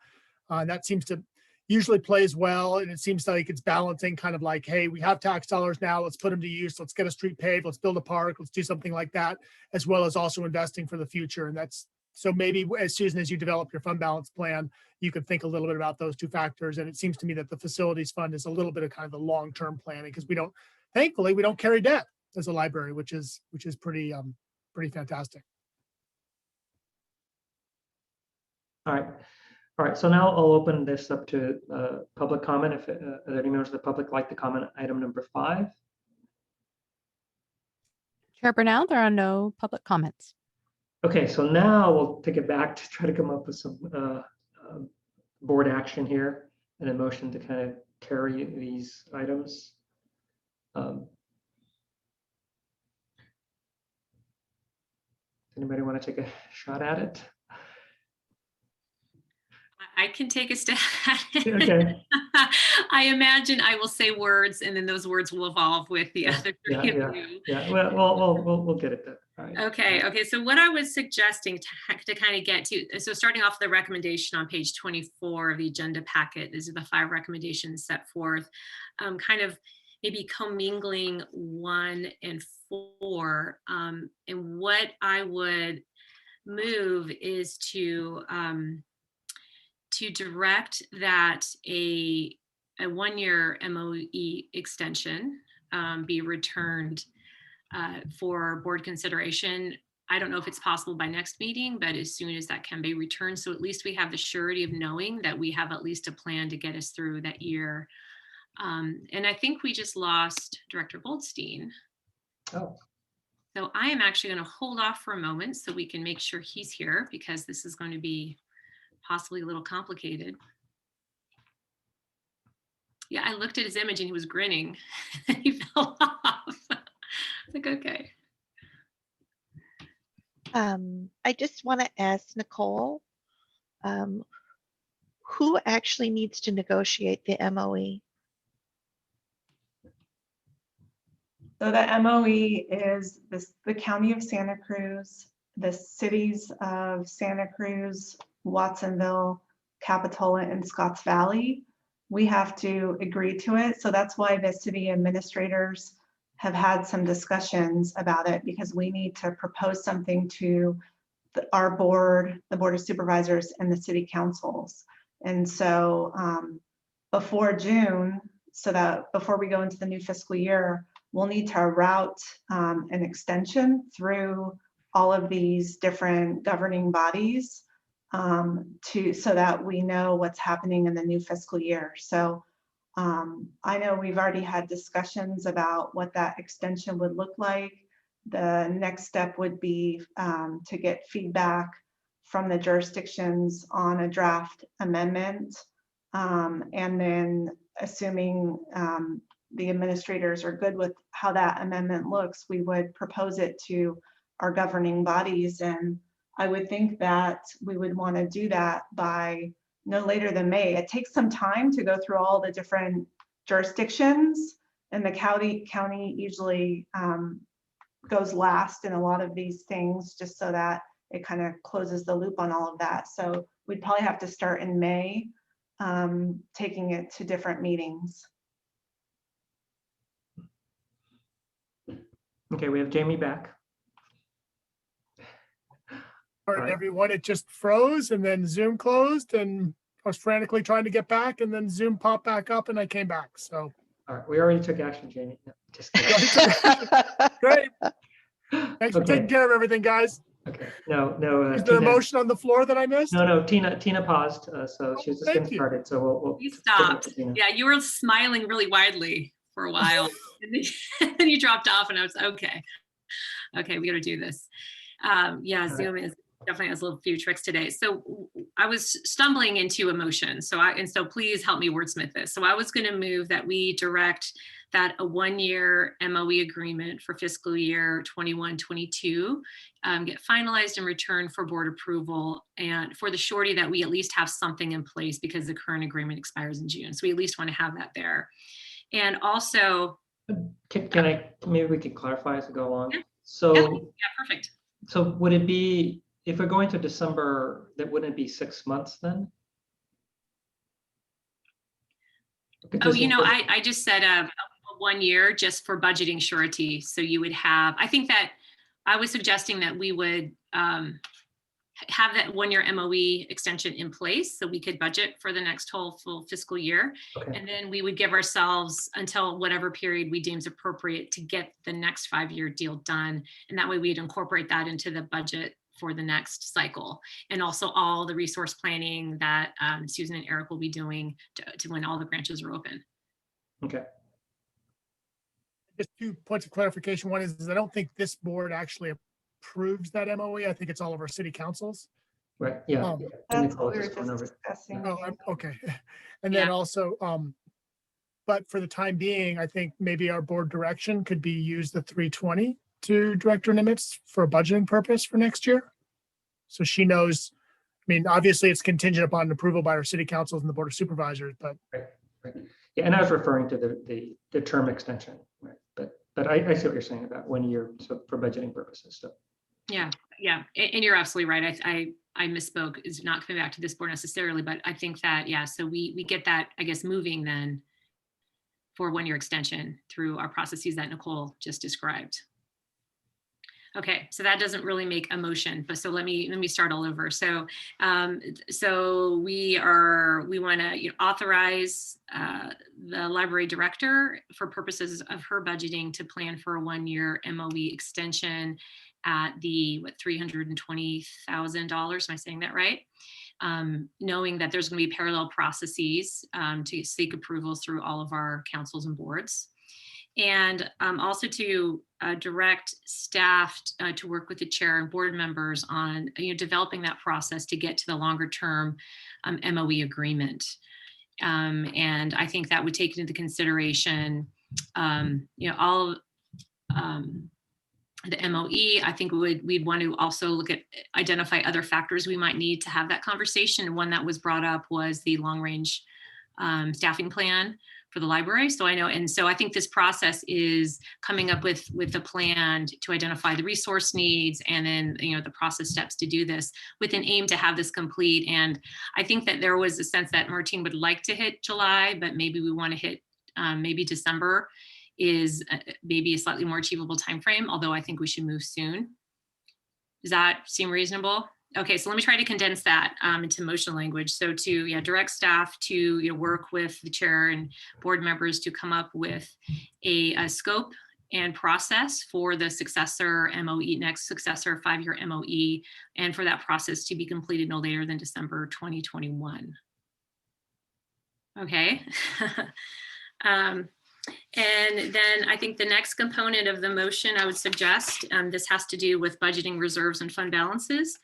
That seems to usually plays well. And it seems like it's balancing kind of like, hey, we have tax dollars now, let's put them to use. Let's get a street paved, let's build a park, let's do something like that, as well as also investing for the future. And so maybe as Susan, as you develop your fund balance plan, you could think a little bit about those two factors. And it seems to me that the facilities fund is a little bit of kind of the long-term planning because thankfully we don't carry debt as a library, which is pretty fantastic.
All right, so now I'll open this up to public comment. If are there any members of the public like to comment on item number 5?
Chair Bernal, there are no public comments.
Okay, so now we'll take it back to try to come up with some board action here and a motion to kind of carry these items. Anybody want to take a shot at it?
I can take a stab at it.
Okay.
I imagine I will say words and then those words will evolve with the other three of you.
Yeah, well, we'll get it there. All right.
Okay. So what I was suggesting to kind of get to, so starting off the recommendation on page 24 of the agenda packet, these are the 5 recommendations set forth, kind of maybe commingling 1 and 4. And what I would move is to direct that a 1-year MOE extension be returned for board consideration. I don't know if it's possible by next meeting, but as soon as that can be returned, so at least we have the surety of knowing that we have at least a plan to get us through that year. And I think we just lost Director Goldstein.
Oh.
So I am actually going to hold off for a moment so we can make sure he's here because this is going to be possibly a little complicated. Yeah, I looked at his image and he was grinning and he fell off. Like, okay.
I just want to ask Nicole, who actually needs to negotiate the MOE?
So the MOE is the County of Santa Cruz, the cities of Santa Cruz, Watsonville, Capitola, and Scotts Valley. We have to agree to it. So that's why the city administrators have had some discussions about it because we need to propose something to our board, the Board of Supervisors, and the city councils. And so before June, so that before we go into the new fiscal year, we'll need to route an extension through all of these different governing bodies so that we know what's happening in the new fiscal year. So I know we've already had discussions about what that extension would look like. The next step would be to get feedback from the jurisdictions on a draft amendment. And then assuming the administrators are good with how that amendment looks, we would propose it to our governing bodies. And I would think that we would want to do that by no later than May. It takes some time to go through all the different jurisdictions, and the county usually goes last in a lot of these things, just so that it kind of closes the loop on all of that. So we'd probably have to start in May, taking it to different meetings.
Okay, we have Jamie back.
All right, everyone, it just froze and then Zoom closed and I was frantically trying to get back and then Zoom popped back up and I came back, so.
All right, we already took action, Jamie. No, just kidding.
Great. Thanks for taking care of everything, guys.
Okay, no.
Is there a motion on the floor that I missed?
No, Tina paused, so she's just getting started. So we'll
You stopped. Yeah, you were smiling really widely for a while. And then you dropped off and I was okay. Okay, we got to do this. Yeah, Zoom is definitely has a little few tricks today. So I was stumbling into emotion. So please help me wordsmith this. So I was going to move that we direct that a 1-year MOE agreement for fiscal year 21-22 get finalized and returned for board approval, and for the surety that we at least have something in place because the current agreement expires in June. So we at least want to have that there. And also,
maybe we could clarify as we go along.
Yeah.
So
yeah, perfect.
So would it be, if we're going to December, that wouldn't it be 6 months then?
Oh, I just said a 1 year just for budgeting surety. So you would have, I think that I was suggesting that we would have that 1-year MOE extension in place so we could budget for the next whole full fiscal year.
Okay.
And then we would give ourselves until whatever period we deems appropriate to get the next 5-year deal done. And that way we'd incorporate that into the budget for the next cycle. And also all the resource planning that Susan and Eric will be doing to when all the branches are open.
Okay.
Just 2 points of clarification. One is I don't think this board actually approves that MOE. I think it's all of our city councils.
Right, yeah.
Um,
That's what we were just discussing.
Oh, okay. And then
Yeah.
also, but for the time being, I think maybe our board direction could be use the 320 to Director Nimitz for a budgeting purpose for next year. So she knows, I mean, obviously it's contingent upon approval by our city councils and the board of supervisors, but
Right. Yeah, and I was referring to the term extension, right? But I see what you're saying about 1 year, so for budgeting purposes. So
Yeah, and you're absolutely right. I misspoke. It's not coming back to this board necessarily, but I think that, yeah, so we get that, I guess, moving then for 1-year extension through our processes that Nicole just described. Okay, so that doesn't really make a motion, but so let me start all over. So so we want to authorize the library director for purposes of her budgeting to plan for a 1-year MOE extension at the $320,000. Am I saying that right? Knowing that there's going to be parallel processes to seek approvals through all of our councils and boards. And also to direct staff to work with the chair and board members on developing that process to get to the longer term MOE agreement. And I think that would take into consideration all the MOE. I think we'd want to also look at identify other factors we might need to have that conversation. One that was brought up was the long range staffing plan for the library. So I know, and so I think this process is coming up with a plan to identify the resource needs and then the process steps to do this with an aim to have this complete. And I think that there was a sense that Martine would like to hit July, but maybe we want to hit maybe December is maybe a slightly more achievable timeframe, although I think we should move soon. Does that seem reasonable? Okay, so let me try to condense that into motion language. So to direct staff to work with the chair and board members to come up with a scope and process for the successor MOE, next successor 5-year MOE, and for that process to be completed no later than December 2021. Okay. And then I think the next component of the motion I would suggest, this has to do with budgeting reserves and fund balances.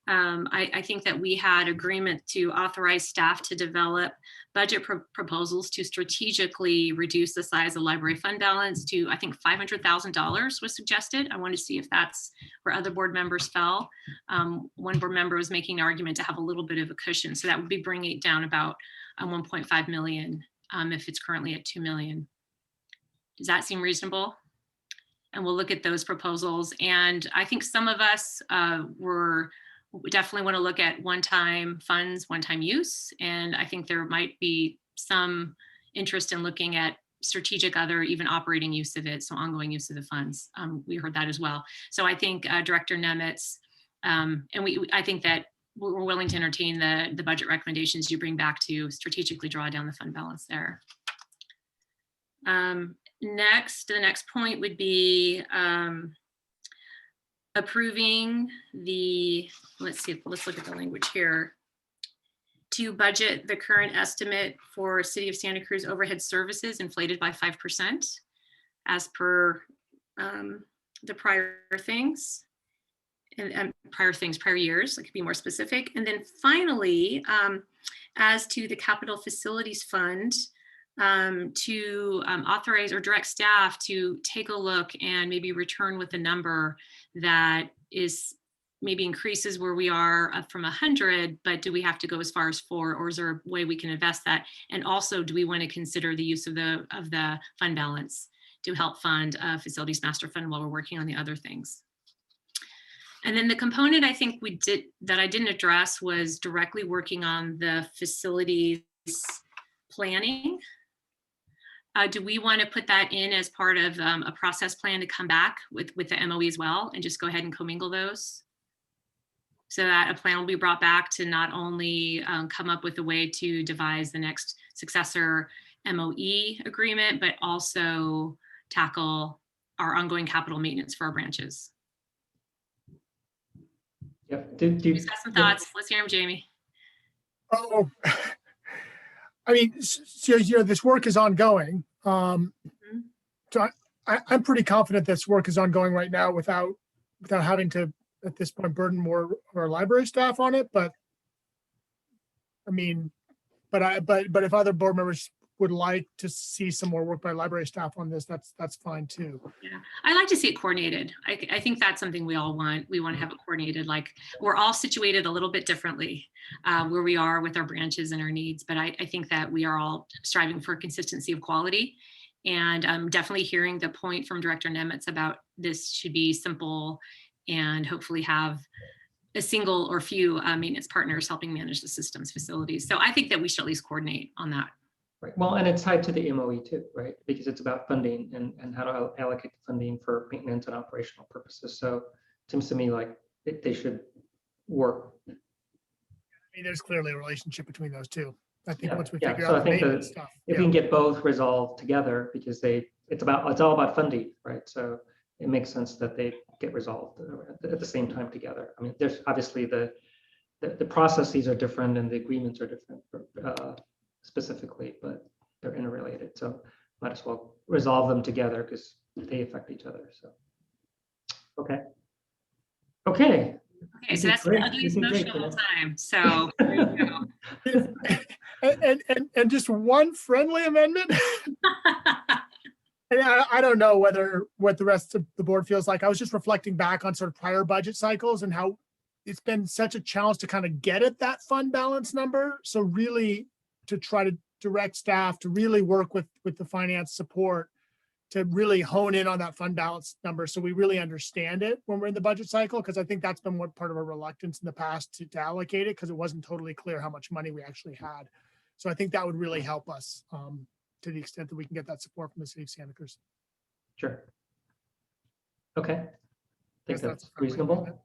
I think that we had agreement to authorize staff to develop budget proposals to strategically reduce the size of library fund balance to, I think, $500,000 was suggested. I want to see if that's where other board members fell. One board member was making an argument to have a little bit of a cushion. So that would be bringing it down about 1.5 million if it's currently at 2 million. Does that seem reasonable? And we'll look at those proposals. And I think some of us we definitely want to look at one-time funds, one-time use. And I think there might be some interest in looking at strategic other, even operating use of it, so ongoing use of the funds. We heard that as well. So I think Director Nimitz, and I think that we're willing to entertain the budget recommendations you bring back to strategically draw down the fund balance there. The next point would be approving let's look at the language here, to budget the current estimate for City of Santa Cruz overhead services inflated by 5% as per the prior things and prior years. I could be more specific. And then finally, as to the Capital Facilities Fund, to authorize or direct staff to take a look and maybe return with a number that is maybe increases where we are up from 100, but do we have to go as far as 4, or is there a way we can invest that? And also, do we want to consider the use of the fund balance to help fund facilities master fund while we're working on the other things? And then the component I think I didn't address was directly working on the facilities planning. Do we want to put that in as part of a process plan to come back with the MOE as well, and just go ahead and commingle those? So that a plan will be brought back to not only come up with a way to devise the next successor MOE agreement, but also tackle our ongoing capital maintenance for our branches.
Yep.
Who's got some thoughts? Let's hear them, Jamie.
Oh, I mean, so, this work is ongoing. So I'm pretty confident this work is ongoing right now without having to, at this point, burden more of our library staff on it. But I mean, but if other board members would like to see some more work by library staff on this, that's fine too.
Yeah, I like to see it coordinated. I think that's something we all want. We want to have it coordinated. Like, we're all situated a little bit differently where we are with our branches and our needs, but I think that we are all striving for consistency of quality. And I'm definitely hearing the point from Director Nemitz about this should be simple and hopefully have a single or few maintenance partners helping manage the system's facilities. So I think that we should at least coordinate on that.
Right. Well, and it's tied to the MOE too, right? Because it's about funding and how to allocate the funding for maintenance and operational purposes. So it seems to me like they should work.
I mean, there's clearly a relationship between those two. I think once we
Yeah.
figure
So
out
I
the
think
maintenance
that
stuff.
if we can get both resolved together, because it's all about funding, right? So it makes sense that they get resolved at the same time together. I mean, there's obviously the processes are different and the agreements are different specifically, but they're interrelated. So might as well resolve them together because they affect each other. So, okay.
Okay, so
did
that's
great.
the ugliest
You did
motion
great,
of all
Vanessa.
time. So there you go.
and just one friendly amendment. I don't know what the rest of the board feels like. I was just reflecting back on sort of prior budget cycles and how it's been such a challenge to kind of get at that fund balance number. So really to try to direct staff to really work with the finance support to really hone in on that fund balance number so we really understand it when we're in the budget cycle, because I think that's been one part of our reluctance in the past to allocate it because it wasn't totally clear how much money we actually had. So I think that would really help us to the extent that we can get that support from the city of Santa Cruz.
Sure. Okay. I think
Guess that's
that's
a friendly
reasonable.
amendment.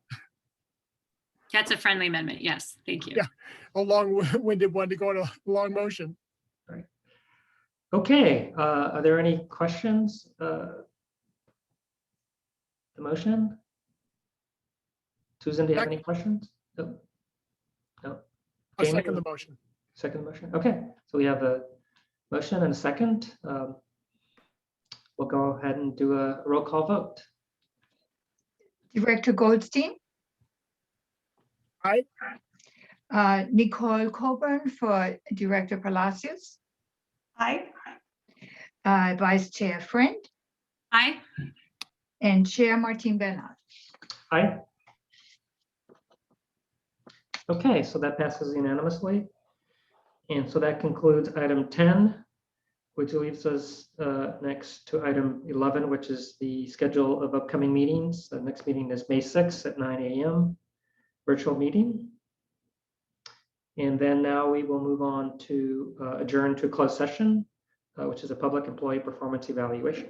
That's a friendly amendment. Yes, thank you.
Yeah. A long-winded one to go in a long motion.
Right. Okay. Are there any questions? The motion? Susan, do you have any questions? No. No.
I'll
Jamie?
second the motion.
Second motion. Okay. So we have a motion and a second. We'll go ahead and do a roll call vote.
Director Goldstein?
Aye.
Nicole Coburn for Director Palacios,
Aye.
Vice Chair Friend,
Aye.
and Chair Martin Bernard.
Aye. Okay, so that passes unanimously. And so that concludes item 10, which leaves us next to item 11, which is the schedule of upcoming meetings. The next meeting is May 6th at 9 a.m. virtual meeting. And then now we will move on to adjourn to closed session, which is a public employee performance evaluation.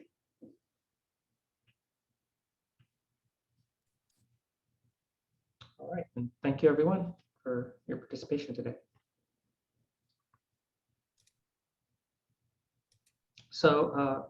All right, and thank you everyone for your participation today. So